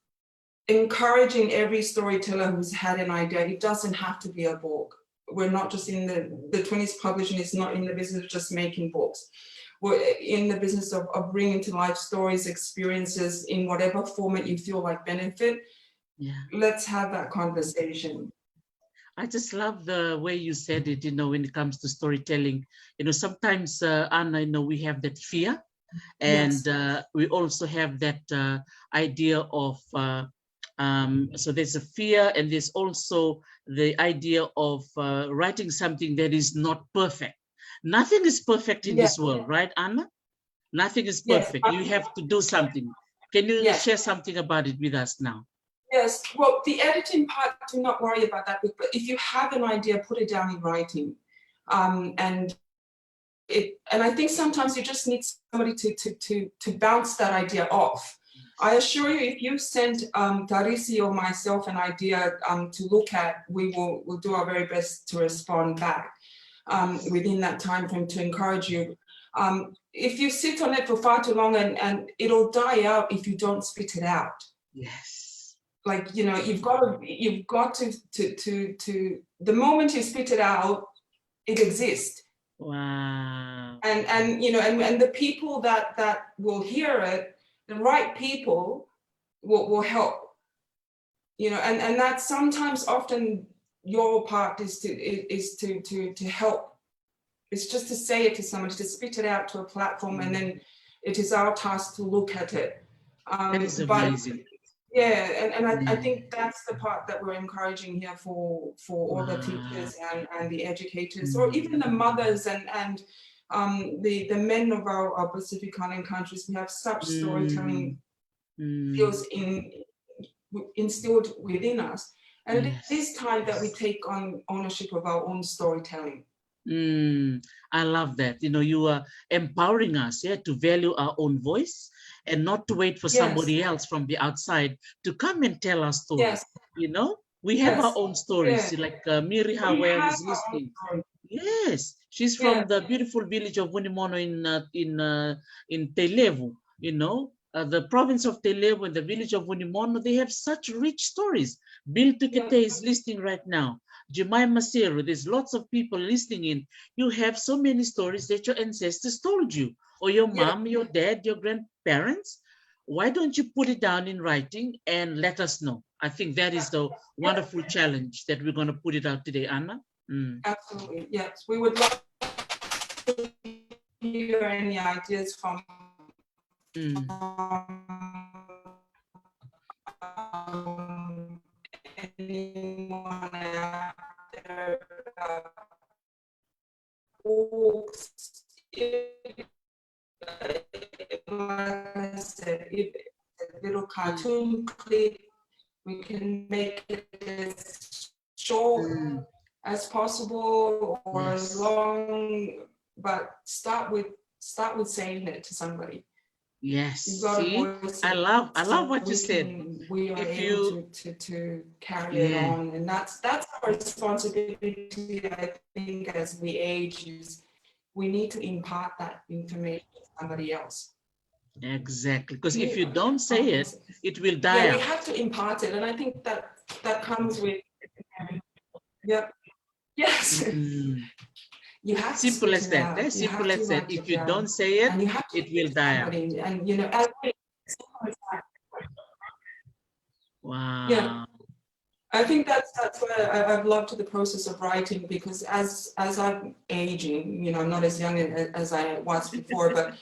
encouraging every storyteller who's had an idea. It doesn't have to be a book. We're not just in the Twinnies Publishing is not in the business of just making books. We're in the business of bringing to life stories, experiences in whatever format you feel like benefit. Let's have that conversation. I just love the way you said it, you know, when it comes to storytelling. You know, sometimes, Anna, I know we have that fear, and we also have that idea of, so there's a fear, and there's also the idea of writing something that is not perfect. Nothing is perfect in this world, right, Anna? Nothing is perfect. You have to do something. Can you share something about it with us now? Yes, well, the editing part, do not worry about that. But if you have an idea, put it down in writing. And I think sometimes you just need somebody to bounce that idea off. I assure you, if you send Darisi or myself an idea to look at, we'll do our very best to respond back within that time frame to encourage you. If you sit on it for far too long and it'll die out if you don't spit it out. Yes. Like, you know, you've got to the moment you spit it out, it exists. Wow. And you know, and the people that will hear it, the right people will help, you know, and that's sometimes often your part is to help. It's just to say it to somebody, to spit it out to a platform, and then it is our task to look at it. That is but amazing. yeah, and I think that's the part that we're encouraging here for all the Wow. teachers and the educators, or even the mothers and the men of our Pacific Island countries. We have such storytelling skills instilled within us, and it is time that we take on ownership of our own storytelling. I love that. You know, you are empowering us, yeah, to value our own voice and not to wait for somebody else from the outside to come and tell our stories. Yes. You know, we have our own stories. Like Miri Hawa is listening. Yes, she's from the beautiful village of Wunimono in Televu. You know, the province of Televu and the village of Wunimono, they have such rich stories. Bill Tukete is listening right now. Jemima Maseru, there's lots of people listening in. You have so many stories that your ancestors told you, or your mom, your dad, your grandparents. Why don't you put it down in writing and let us know? I think that is the wonderful challenge that we're going to put it out today, Anna. Absolutely, yes. We would love to hear any ideas from anyone out there, books, like I said, if a little cartoon clip, we can make it as short as possible or as long, but start with saying it to somebody. Yes. See, I love what you said. We are able to carry it on, and that's our responsibility. I think as we age, is we need to impart that information to somebody else. Exactly, because if you don't say it, it will die out. We have to impart it, and I think that comes with. Yes. You have to simple as that. That's simple as that. If you don't say it, it will die out. And you know, wow. Yeah, I think that's where I've loved the process of writing, because as I'm aging, you know, I'm not as young as I was before, but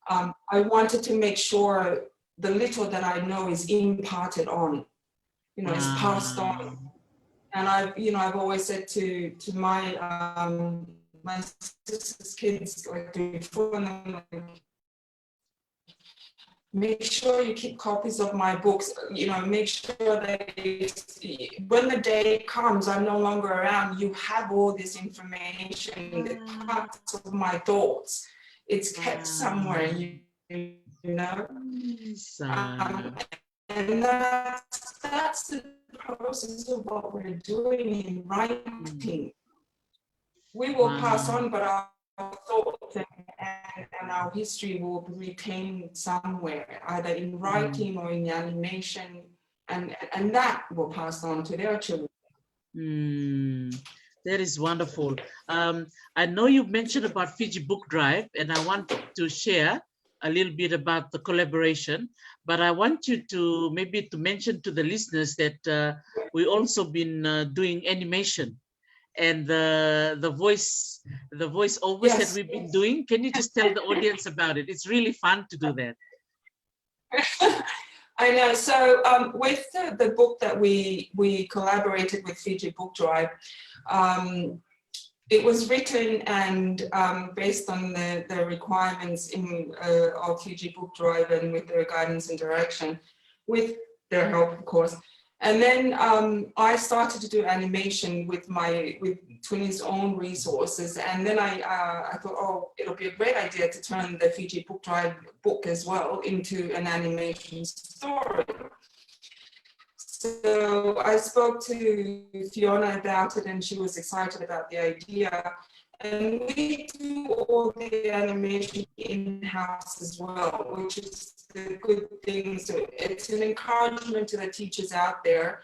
I wanted to make sure the little that I know is imparted on, you know, is passed on. And I've always said to my my sister's kids, like before, make sure you keep copies of my books, you know, make sure that when the day comes, I'm no longer around, you have all this information, the parts of my thoughts, it's kept somewhere, you know. And that's the process of what we're doing in writing. We will pass on, but our thoughts and our history will be retained somewhere, either in writing or in animation, and that will pass on to their children. That is wonderful. I know you mentioned about Fiji Book Drive, and I want to share a little bit about the collaboration, but I want you to maybe to mention to the listeners that we also been doing animation. And the voiceovers that we've been doing. Can you just tell the audience about it? It's really fun to do that. I know. So with the book that we collaborated with Fiji Book Drive, it was written and based on the requirements of Fiji Book Drive and with their guidance and direction, with their help, of course. And then I started to do animation with Twinnies' own resources. And then I thought, oh, it'll be a great idea to turn the Fiji Book Drive book as well into an animation story. So I spoke to Fiona about it, and she was excited about the idea. And we do all the animation in-house as well, which is the good thing. So it's an encouragement to the teachers out there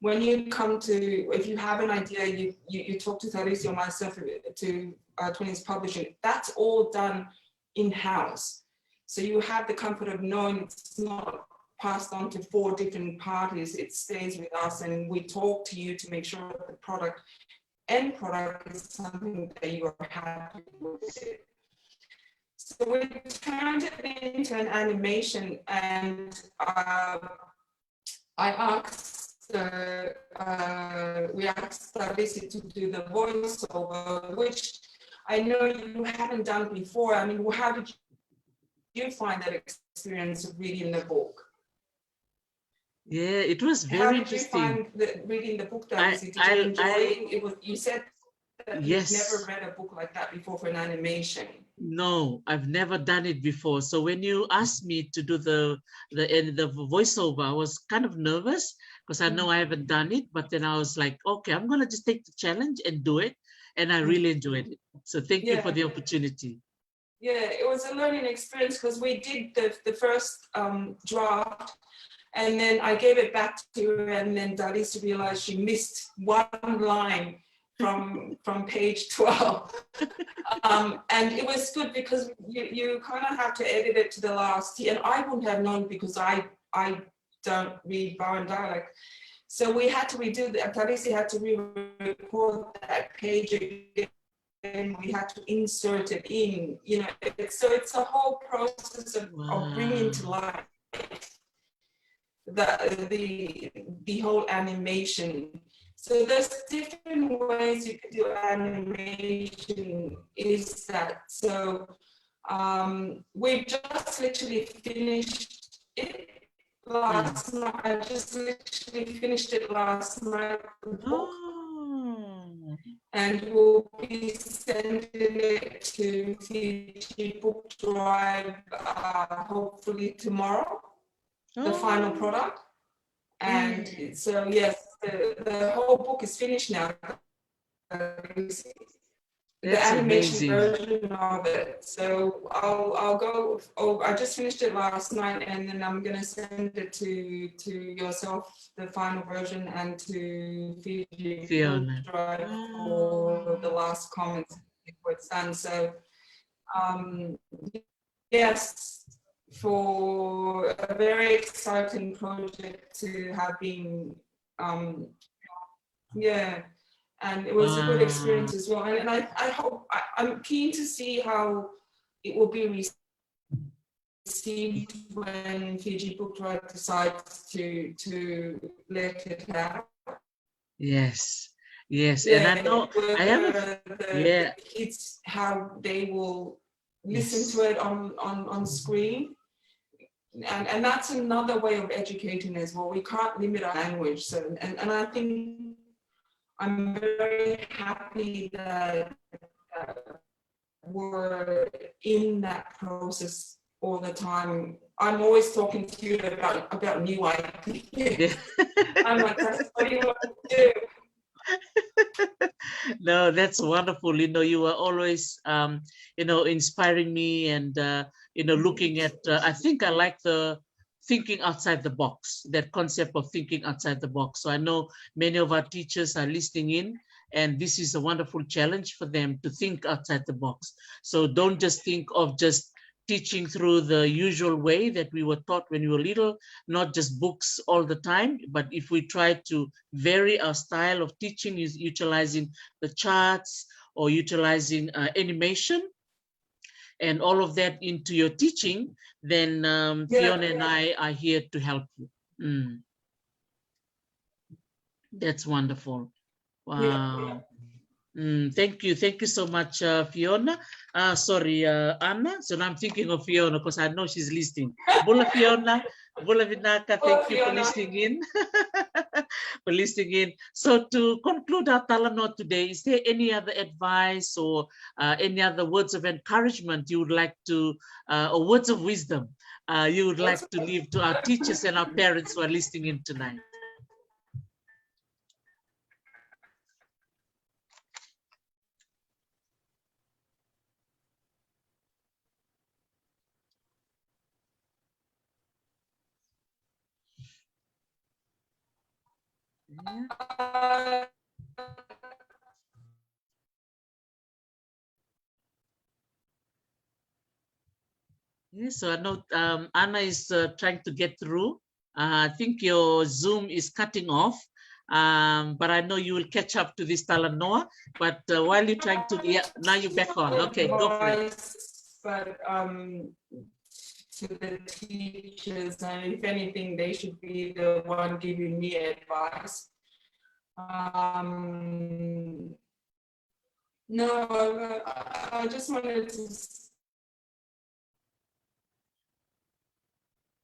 when you come to, if you have an idea, you talk to Thalisi or myself to Twinnies Publishing, that's all done in-house. So you have the comfort of knowing it's not passed on to 4 different parties. It stays with us, and we talk to you to make sure that the end product is something that you are happy with. So we turned it into an animation, and I asked, we asked Thalisi to do the voiceover, which I know you haven't done before. I mean, how did you find that experience of reading the book? Yeah, it was How very did you interesting. find reading the book, Thalisi? Did you enjoy it? You said that yes. you've never read a book like that before for an animation. No, I've never done it before. So when you asked me to do the voiceover, I was kind of nervous because I know I haven't done it. But then I was like, okay, I'm gonna just take the challenge and do it, and I really enjoyed it. So thank you for the opportunity. Yeah, it was a learning experience because we did the first draft, and then I gave it back to her, and then Thalisi realized she missed one line from page 12. And it was good because you kind of have to edit it to the last, and I wouldn't have known because I don't read Bowen dialect. So we had to redo that. Thalisi had to re-record that page again, and we had to insert it in, you know. So it's a whole process of bringing to life the whole animation. So there's different ways you could do animation. Is that so? We just literally finished it last night. I just literally finished it last night. And we'll be sending it to Fiji Book Drive hopefully tomorrow. The final product. And so yes, the whole book is finished now. The animation version of it. So I'll go. I just finished it last night, and then I'm gonna send it to yourself, the final version, and to Fiji Book Drive for the last comments before it's done. So yes, for a very exciting project to have been, and it was a good experience as well. And I hope, I'm keen to see how it will be received when Fiji Book Drive decides to let it out. Yes, and I know I have the kids, how they will listen to it on screen. And that's another way of educating as well. We can't limit our language. So, and I think I'm very happy that we're in that process all the time. I'm always talking to you about new ideas. I'm like, that's what you want to do. No, that's wonderful. You know, you are always, you know, inspiring me, and you know, looking at. I think I like the thinking outside the box. That concept of thinking outside the box. So I know many of our teachers are listening in, and this is a wonderful challenge for them to think outside the box. So don't just think of just teaching through the usual way that we were taught when we were little, not just books all the time, but if we try to vary our style of teaching, utilizing the charts or utilizing animation and all of that into your teaching, then Fiona and I are here to help you. That's wonderful. Wow. Thank you so much, Fiona. Sorry, Anna. So now I'm thinking of Fiona because I know she's listening. Bula Fiona, Bula Vinaka, thank you for listening in. For listening in. So to conclude our Talanoa today, is there any other advice or any other words of encouragement you would like to, or words of wisdom you would like to leave to our teachers and our parents who are listening in tonight? Yeah, so I know Anna is trying to get through. I think your Zoom is cutting off, but I know you will catch up to this Talanoa. But while you're trying to, yeah, now you're back on. Okay, go for it. But to the teachers, and if anything, they should be the one giving me advice. No, I just wanted to.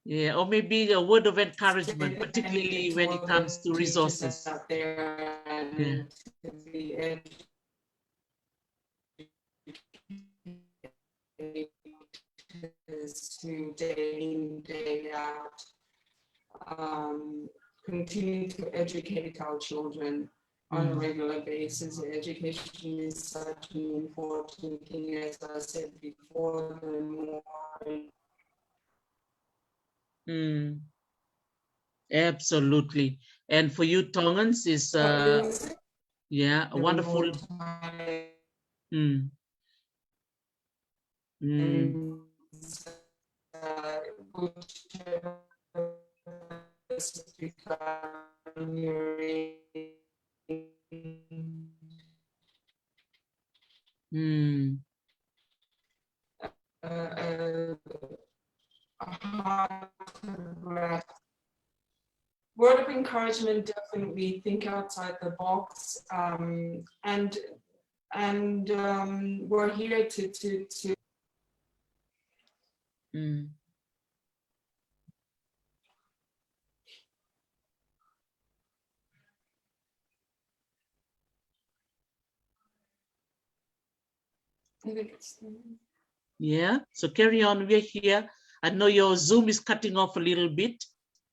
Yeah, or maybe a word of encouragement, particularly when it comes to resources. Out there and Yeah. to the educators to day in, day out, continue to educate our children on a regular basis. Education is such an important thing, as I said before, the more. Absolutely. And for you, Tongans is yeah, a wonderful. Word of encouragement, definitely think outside the box, and we're here to Yeah, so carry on, we're here. I know your Zoom is cutting off a little bit,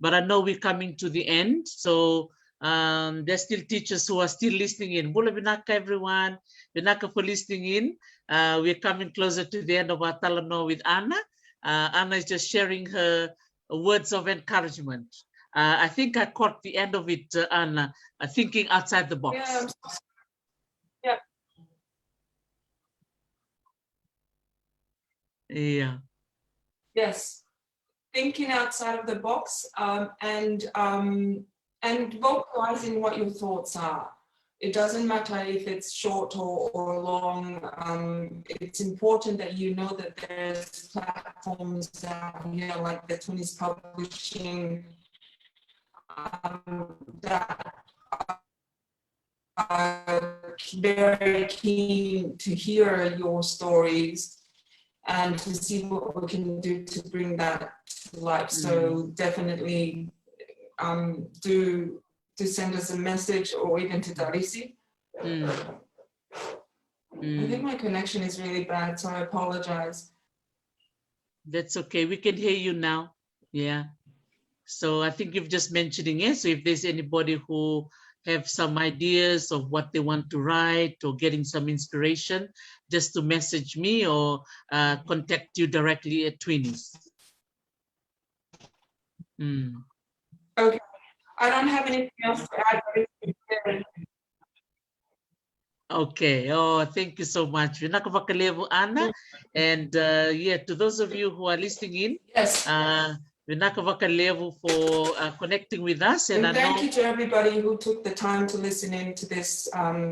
but I know we're coming to the end. So there's still teachers who are still listening in. Bula vinaka, everyone. Vinaka for listening in. We're coming closer to the end of our Talanoa with Anna. Anna is just sharing her words of encouragement. I think I caught the end of it, Anna, thinking outside the box. Yeah. Yeah. Yeah. Yes, thinking outside of the box, and vocalizing what your thoughts are. It doesn't matter if it's short or long. It's important that you know that there's platforms out here like the Twinnies Publishing that are very keen to hear your stories and to see what we can do to bring that to life. So definitely do send us a message, or even to Darisi. I think my connection is really bad, so I apologize. That's okay. We can hear you now. Yeah. So I think you've just mentioning it. So if there's anybody who have some ideas of what they want to write or getting some inspiration, just to message me or contact you directly at Twinnies. Okay. I don't have anything else to add. Okay. Oh, thank you so much. Vinaka vakalevu, Anna. And yeah, to those of you who are listening in, yes. Vinaka vakalevu for connecting with us. And thank you to everybody who took the time to listen in to this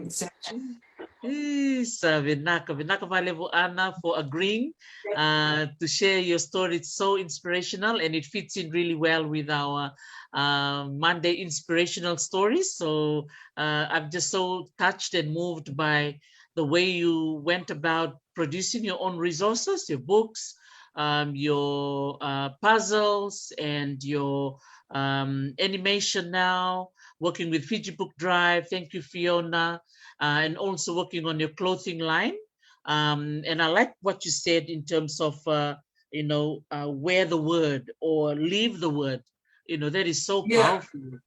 session. Yes, Vinaka vakalevu, Anna, for agreeing to share your story. It's so inspirational, and it fits in really well with our Monday inspirational stories. So I'm just so touched and moved by the way you went about producing your own resources, your books, your puzzles, and your animation now, working with Fiji Book Drive. Thank you, Fiona. And also working on your clothing line. And I like what you said in terms of, wear the word or leave the word. That is so powerful.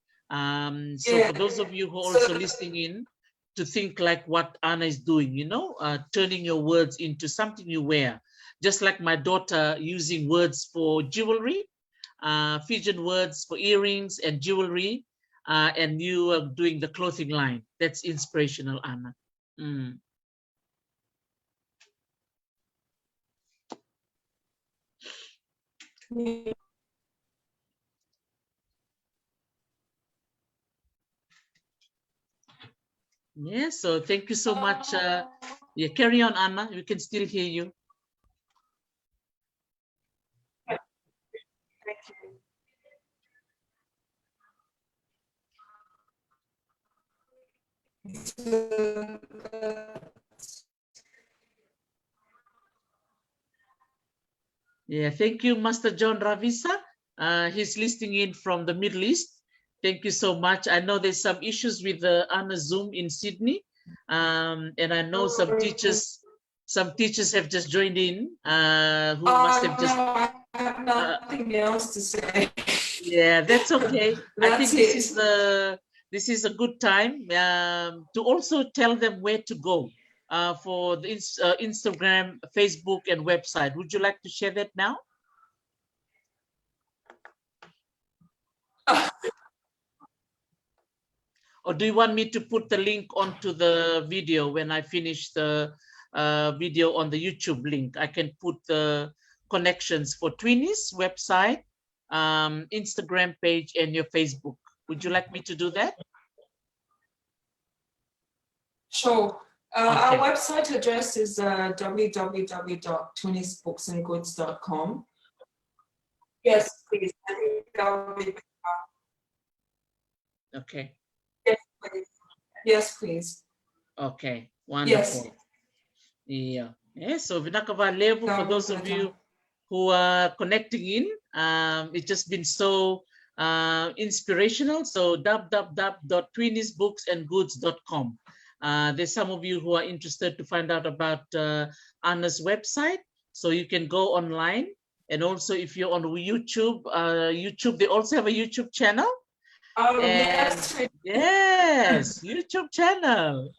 So for those of you who are also listening in, to think like what Anna is doing, turning your words into something you wear. Just like my daughter using words for jewelry, Fijian words for earrings and jewelry. and you are doing the clothing line. That's inspirational, Anna. Mm. Yeah, so thank you so much. Yeah, carry on, Anna. We can still hear you. Yeah, thank you, Master John Ravisa. He's listening in from the Middle East. Thank you so much. I know there's some issues with the Anna Zoom in Sydney, and I know some teachers have just joined in who must have just. I have nothing else to say. Yeah, that's okay. I think this is a good time to also tell them where to go for the Instagram, Facebook, and website. Would you like to share that now? Or do you want me to put the link onto the video when I finish the video on the YouTube link? I can put the connections for Twinnies website, Instagram page, and your Facebook. Would you like me to do that? Sure. Okay. Our website address is www.twinniesbooksandgoods.com. Yes, please. Okay. Yes, please. Yes, please. Okay. Wonderful. Yes. Yeah. So vinaka level for those of you who are connecting in. It's just been so inspirational. So www.twinniesbooksandgoods.com. There's some of you who are interested to find out about Anna's website. So you can go online. And also if you're on YouTube, they also have a YouTube channel. Oh, yes. Yes, YouTube channel.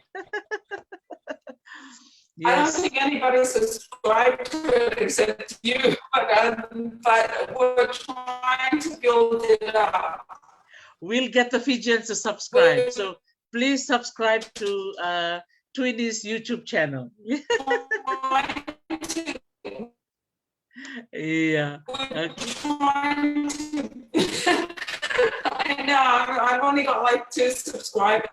Yes. I don't think anybody subscribed to it except you, but we're trying to build it up. We'll get the Fijians to subscribe. So please subscribe to Twinnies YouTube channel. Yeah. Okay. I know, I've only got like 2 subscribers.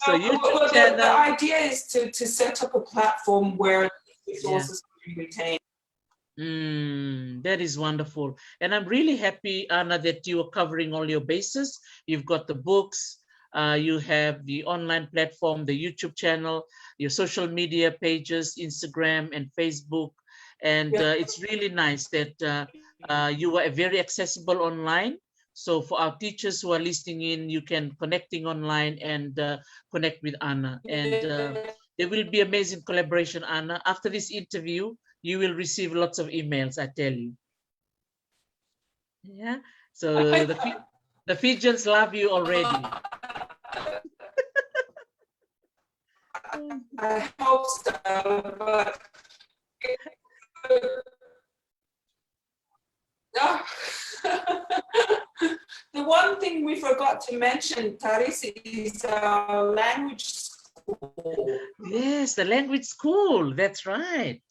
So YouTube channel. The idea is to set up a platform where resources can be retained. That is wonderful. And I'm really happy, Anna, that you are covering all your bases. You've got the books, you have the online platform, the YouTube channel, your social media pages, Instagram and Facebook. And it's really nice that you are very accessible online. So for our teachers who are listening in, you can connecting online and connect with Anna. And there will be amazing collaboration, Anna. After this interview, you will receive lots of emails, I tell you. Yeah. So the Fijians love you already. I hope so, but the one thing we forgot to mention, Taris, is language school. Yes, the language school. That's right.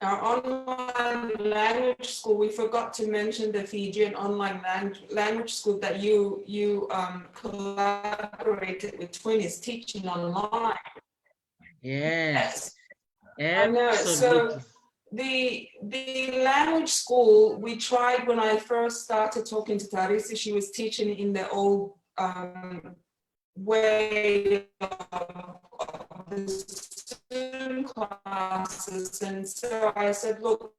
Our online language school. We forgot to mention the Fijian online language school that you collaborated with Twinnies teaching online. Yes. I know. So the language school we tried when I first started talking to Tarisi. She was teaching in the old way of the Zoom classes, and so I said, look,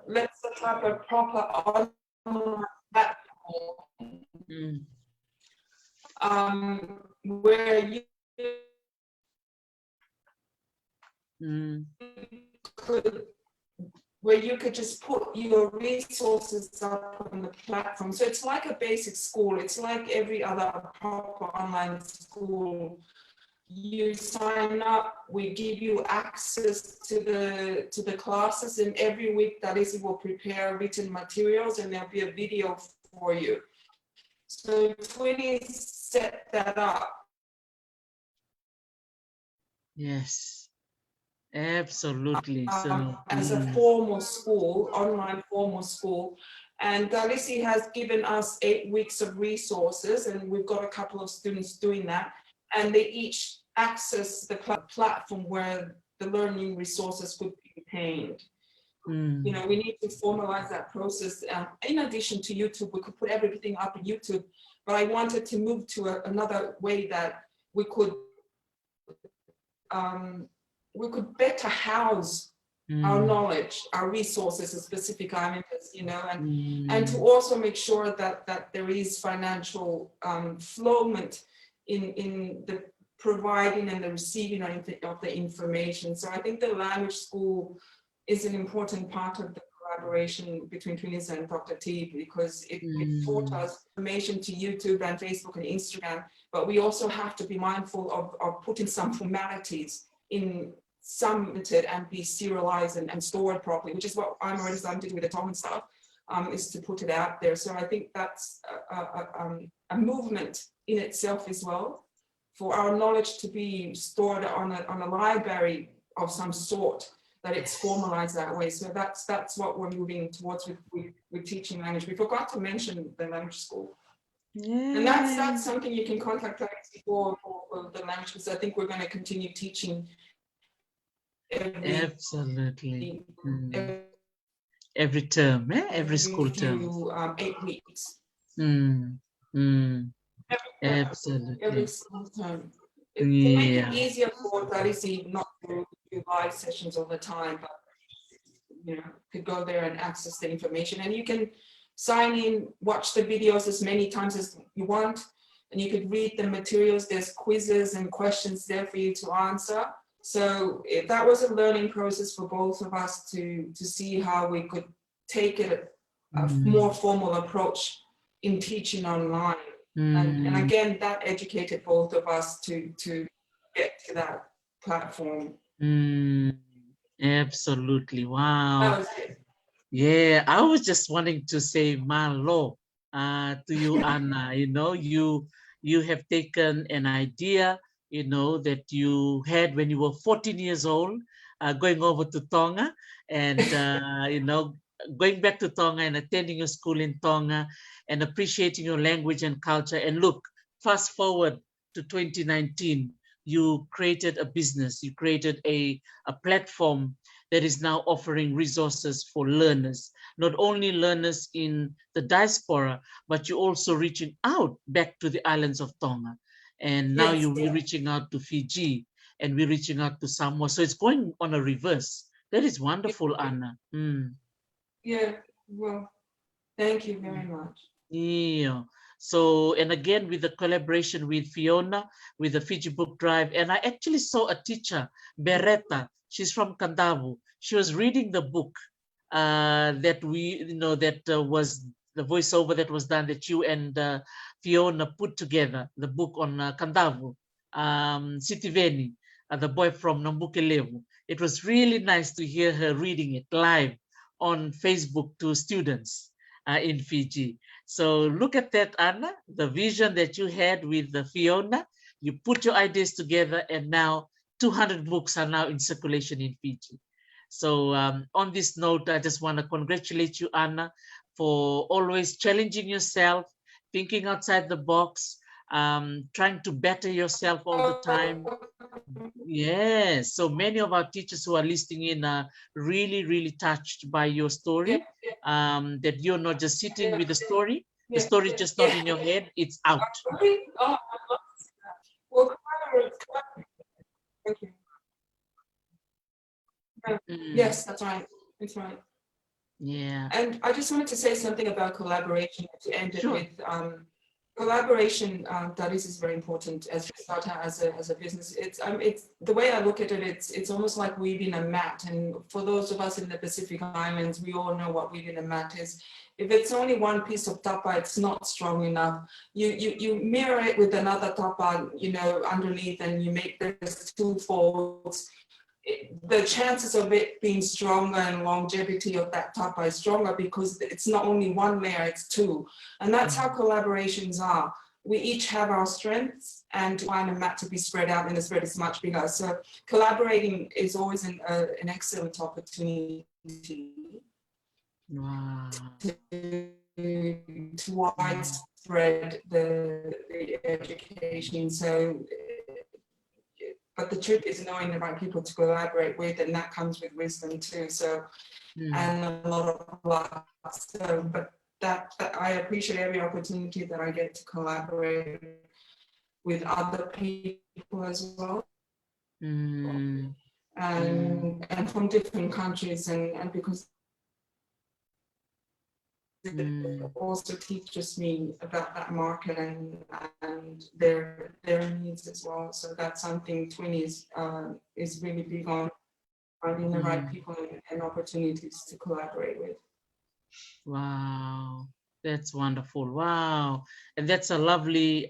let's set up a proper online platform where you could just put your resources up on the platform. So it's like a basic school. It's like every other proper online school. you sign up, we give you access to the classes, and every week Dalisi will prepare written materials and there'll be a video for you. So Twinnies set that up. Yes, absolutely. So As a formal school, online formal school. And Dalisi has given us 8 weeks of resources, and we've got a couple of students doing that. And they each access the platform where the learning resources could be obtained. You know, we need to formalize that process. In addition to YouTube, we could put everything up on YouTube, but I wanted to move to another way that we could better house our knowledge, our resources, and specific elements, you know, and to also make sure that there is financial flowment in the providing and the receiving of the information. So I think the language school is an important part of the collaboration between Twinnies and Dr. T, because it taught us information to YouTube and Facebook and Instagram, but we also have to be mindful of putting some formalities in submitted and be serialized and stored properly, which is what I'm already starting to do with the Tongan stuff, is to put it out there. So I think that's a movement in itself as well, for our knowledge to be stored on a library of some sort, that it's formalized that way. So that's what we're moving towards with teaching language. We forgot to mention the language school. Yeah. And that's something you can contact us for the language, because I think we're going to continue teaching absolutely every term, every school term, 8 weeks. Absolutely. Every school term. To make it easier for Darisi not to do live sessions all the time, but you know, to go there and access the information. And you can sign in, watch the videos as many times as you want, and you could read the materials. There's quizzes and questions there for you to answer. So that was a learning process for both of us to see how we could take it a more formal approach in teaching online. And again, that educated both of us to get to that platform. Absolutely. Wow. That was it. Yeah, I was just wanting to say Malo to you, Anna. You know, you have taken an idea, you know, that you had when you were 14 years old, going over to Tonga and, you know, going back to Tonga and attending your school in Tonga and appreciating your language and culture. And look, fast forward to 2019, you created a business, you created a platform that is now offering resources for learners, not only learners in the diaspora, but you're also reaching out back to the islands of Tonga. And now you're reaching out to Fiji, and we're reaching out to Samoa. So it's going on a reverse. That is wonderful, Anna. Yeah, well, thank you very much. Yeah. So, and again, with the collaboration with Fiona, with the Fiji Book Drive, and I actually saw a teacher, Beretta, she's from Kandavu. She was reading the book that we, you know, that was the voiceover that was done that you and Fiona put together, the book on Kandavu, Sitiveni, the boy from Nambukelevu. It was really nice to hear her reading it live on Facebook to students in Fiji. So look at that, Anna, the vision that you had with Fiona. You put your ideas together, and now 200 books are now in circulation in Fiji. So on this note, I just want to congratulate you, Anna, for always challenging yourself, thinking outside the box, trying to better yourself all the time. Yes, so many of our teachers who are listening in are really, really touched by your story, that you're not just sitting with the story just not in your head, it's out. Well, thank you. Yes, that's right. That's right. Yeah. And I just wanted to say something about collaboration to end it with. Collaboration, that is very important as you start as a business. It's the way I look at it. It's almost like weaving a mat. And for those of us in the Pacific Islands, we all know what weaving a mat is. If it's only one piece of tapa, it's not strong enough. You mirror it with another tapa, you know, underneath, and you make this two folds. The chances of it being stronger and longevity of that tapa is stronger because it's not only one layer, it's two. And that's how collaborations are. We each have our strengths and find a mat to be spread out, and the spread is much bigger. So collaborating is always an excellent opportunity. Wow. To widespread the education. So, but the truth is knowing the right people to collaborate with, and that comes with wisdom too. So, and a lot of luck. So, but that I appreciate every opportunity that I get to collaborate with other people as well. And from different countries, and because it also teaches me about that market and their needs as well. So that's something Twinnies is really big on, finding the right people and opportunities to collaborate with. Wow, that's wonderful. Wow, and that's a lovely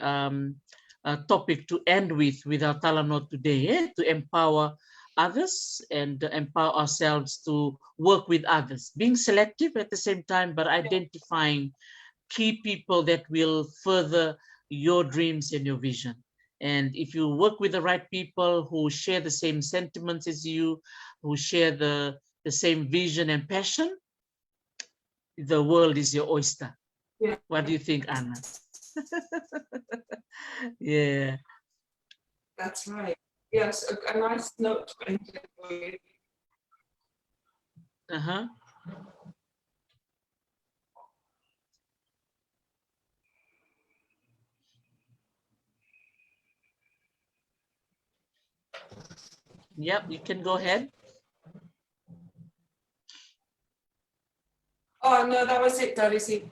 topic to end with our Talanoa today, to empower others and empower ourselves to work with others, being selective at the same time, but identifying key people that will further your dreams and your vision. And if you work with the right people who share the same sentiments as you, who share the same vision and passion, the world is your oyster. Yeah. What do you think, Anna? Yeah. That's right. Yes, a nice note to end with. Yep, you can go ahead. Oh, no, that was it, Darisi.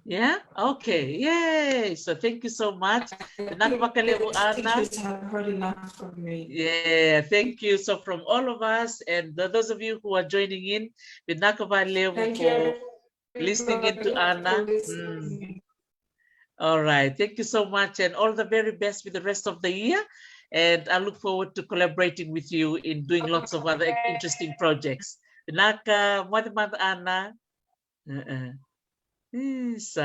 Yeah, okay, yay. So thank you so much. Teachers have heard enough from me. Yeah, thank you. So from all of us and those of you who are joining in, Thank you for listening in to Anna. All right, thank you so much, and all the very best with the rest of the year. And I look forward to collaborating with you in doing lots of other interesting projects. Vinaka, mwada Anna. So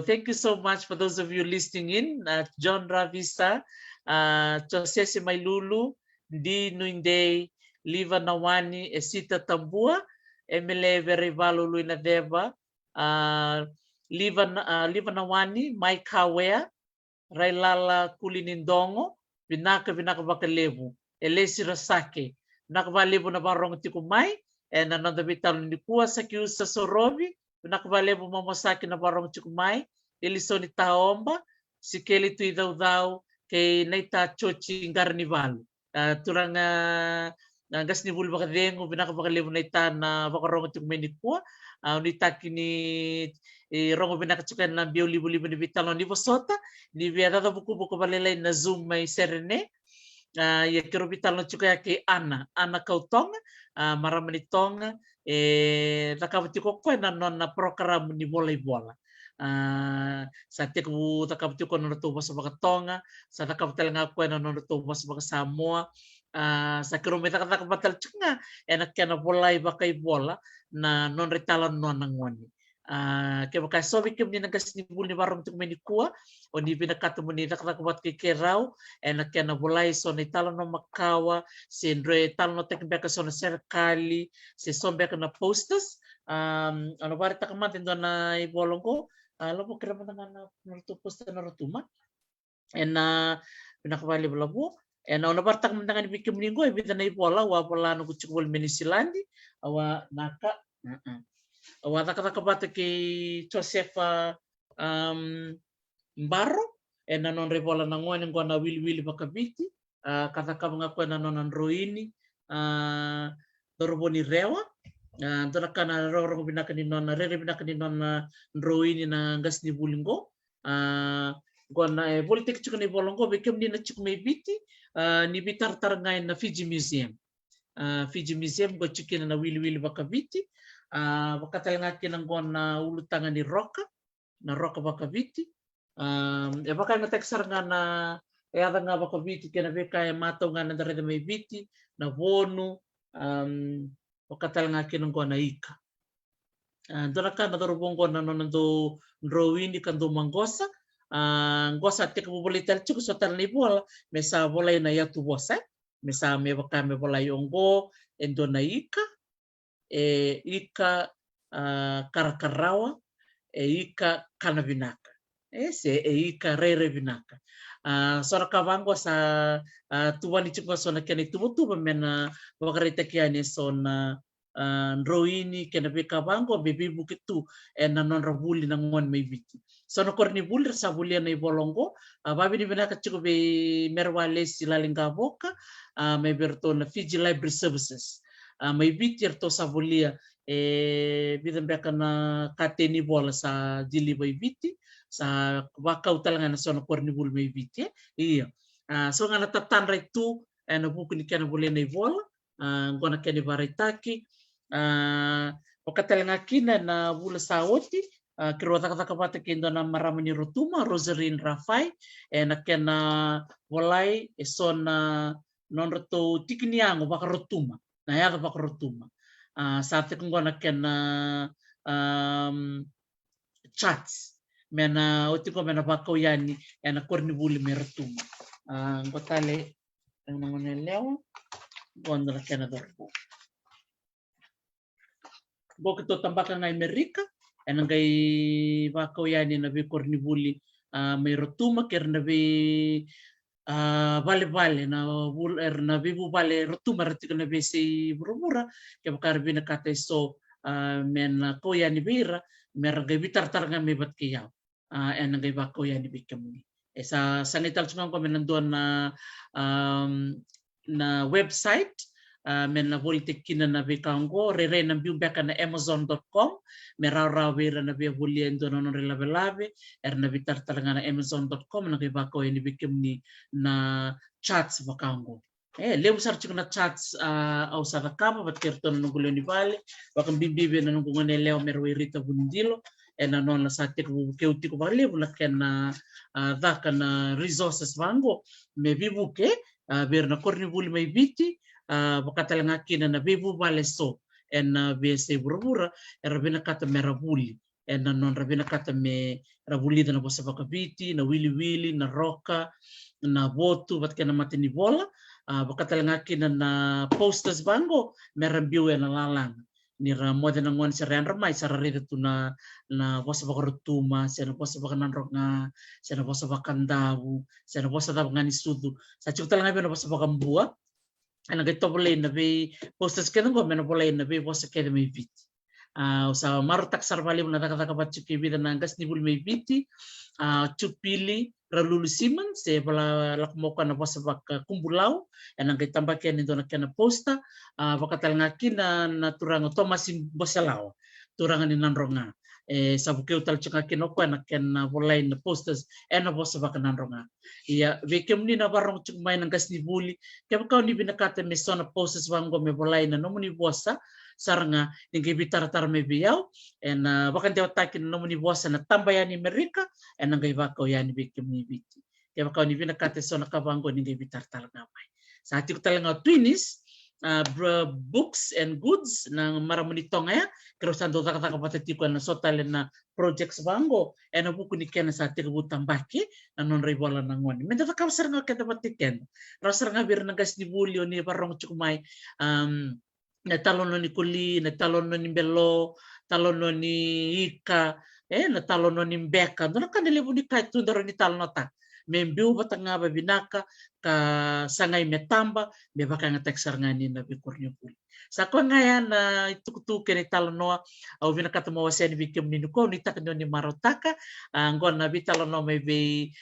thank you so much for those of you listening in. John Ravisa, Josesi Mailulu, Di Nuinde, Liva Nawani, Esita Tambua, Emile Verivalu Luinadeva, Liva Nawani, Mike Hawea, Railala Kulinindongo, Vinaka Bakalevu, Elesi Rasake, Nakavalevu Navarong Tikumai, and another vital ni kuwa sa kiusa sorobi, nakavalevu mamosaki na barong Tikumai, Elisoni Taomba, si Keli Tuidau, kay Naita Chochi Garnival, turang gas ni Bulba Kadengo, Vinakavalevu Naita na Vakarong Tikumai ni kuwa, unitaki ni Rongo Vinakachukan na Biolibu ni Vitalo ni Vosota, ni Viadada Bukubu Kabalelay na Zoom may serene, ya kiro vital no chuka ke Ana Kautonga, maramani tonga, takabati ko na non na program ni bola. Sa tiku takabati ko na tubo sa mga tonga, sa takabatal nga ko na non tubo sa mga Samoa, sa kiro may takabatal chuka, nakya na bola bakay bola na non retalan non nangwani. Kaya baka sobi kim ni nagasnibul ni barong tuk menikua o ni binakato mo ni nakakabat kay keraw nakya na bulay so ni talo no makawa si Andre talo no tekbeka so na serkali si sombeka na posters ano ba rita kamatin do na ibolong ko alam mo kira man na to poster na rotuma pinakabali blabo ono bartak man nga ni bikim linggo ibita na ibola wa bola no kuchukul minisilandi awa naka Watakata kay Joseph Mbarro nanon revola na ngwan ng na wili bakabiti katakam nga ko nanon roini doroboni rewa Dona kana roro vinaka ni nona rere vinaka ni nona ndroini na ngas ni bulingo. Gona e politik chuka ni bolongo bekem ni na chuka me biti ni bitar ngai na Fiji Museum. Fiji Museum go chukina na wili baka biti. Bakatalanga kina gona ulu tanga ni roka na roka baka biti. E baka ngatek saranga na e ada nga baka biti kena beka e mato nga na dare me biti na wonu Pagkatalangaki ng na ika. Doon ka nadarubong ko na nando drawing kan do manggosa. Ngosa tika bubulital chuko sa talibol. Mesa bolay na yatu bosa. Mesa me baka me bolay ongo endo na ika. Ika karakarawa. Ika kanavinaka. Se ika rere vinaka. Sora kavango sa tuwani chuko so na kani tubutuba mena wakarita kiani so na ndroini kena beka bango bebi bukitu na non rabuli na ngon may biti so no korni bulir sa bulia na ibolongo babi ni benaka chuko be merwale silalinga boka may berto na Fiji Library Services may biti erto sa bulia bidan beka na kateni bola sa dili bay biti sa wakaw talaga na so no korni bul may biti iya so nga natatan right tu na buku ni kana bulia na ibola ngona keni baritaki Pagkatalanga kina na Bula Saoti, kirwata pata kendo na marami ni Rotuma, Rosarin Rafai, na kena walay son na non roto tikiniango baka Rotuma, na yada baka Rotuma. Sa ate kung na kena chats, mena otiko mena baka yani, na korni buli me Rotuma. Ngotale, ang nangonelewa, gondo na kena dorpo. Boke to tambaka ngai Amerika ngai bako yani na be kornibuli may rotuma ker na be vale na na be vale rotuma ratika na be si burubura ke bakar bina kata so men ko yani bira mer ngai bitar nga me bat kiyaw ngai bako yani be kamni sa sanital sungang ko menandon na website men na politik kina na bekango rere na biubeka na amazon.com merara wera na bia buliendo no relave na bitar talanga na amazon.com na bako ini bikimni na chats bakango leu sarchi na chats au sa kama bat kerton no gulo ni vale bakam bibibe na ngungo ne leo merwirita bundilo na non la satek bu keutiko vale bula ken daka na resources bango me bibuke ber na korni buli mai biti Pagkatalanga kina na bebu vale so na bese burubura rabina kata me rabuli na non rabina kata me rabuli na bosa bakabiti na wili na roka na botu bat kena matini bola pagkatalanga kina na posters bango me rambiu na lalang ni ramoda na ngon sa ramai sa rarida tu na bosa bakarutuma sa bosa bakananrok nga sa bosa bakandawu sa bosa ngani sudu sa chuktalanga be na bosa bakambua ana gato boleh na be posters kena go mena boleh na be bosa kena me viti sa marutak sarvali na taka bat chuki vida na ngas ni bul me viti chupili ralulu siman se bala lakmoka na bosa bak kumbulau ana gaitamba kena dona kena posta bakatalanga kina na turang Thomas bosa lao turang ni nanronga sa bukeu tal chunga kino ko na ken boleh na posters na bosa bakananronga iya vekem ni na barong chung mai ngas ni buli kaya kau ni binakata me sona posters bango me boleh na nomuni bosa saranga ningi bitar me biyaw bakan dia takin nomuni bosa na tambayan ni Amerika ngai bako yani vekem ni biti kaya kau ni binakata sona kabango ningi bitar ngamai sa ati ko talaga Twinnies books and goods ng maramuni tonga kerusan do taka patetiko na sotale na projects bango na buku ni kena sa tirbutan baki na non ribola na ngoni menda ka sar nga kata patiken rasar nga bir nagas ni bulio ni parong chukumay na talon ni kuli na talon ni belo talon ni ika na talon ni beka do na kanilibu ni kay tundaro ni talnota membiu batanga babinaka ka sangay metamba me baka nga teksar ngani na bikurnya puli sa ko ngayan na itukutuke ni Talanoa au binakata mo wasa ni bikim ni ko ni takno ni marotaka ngon na bitalono me be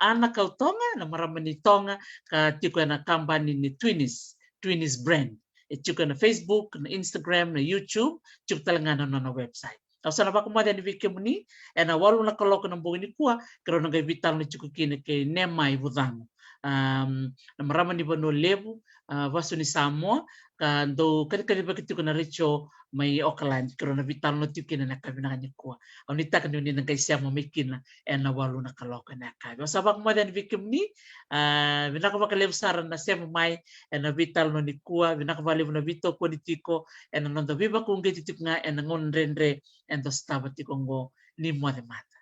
anak kautonga na maramani tonga ka tiko na kambani ni Twinnies Brand Chuka na Facebook, na Instagram, na YouTube, chuk talangana na website. Sana ba kumada ni Vicky Muni, na walu na kaloko ng buong ni kuwa, karon nagay vital na chukukine kay Nemay Budang. Na marama ni Bano Levu, vaso ni Samoa, kando kani-kani ba kito na recho may Auckland, karon na vital na tikina na kabinangan ni kuwa. Ang nitakan yun nang kay siya mamikina, na walu na kaloko na kabi. Sa ba kumada ni Vicky Muni, binakabakalev saran na siya mamay, na vital no ni kuwa, binakabalev na vito politiko, na nando viva kung gititip nga, nangon renre, and the stabat kongo ni mo de mata.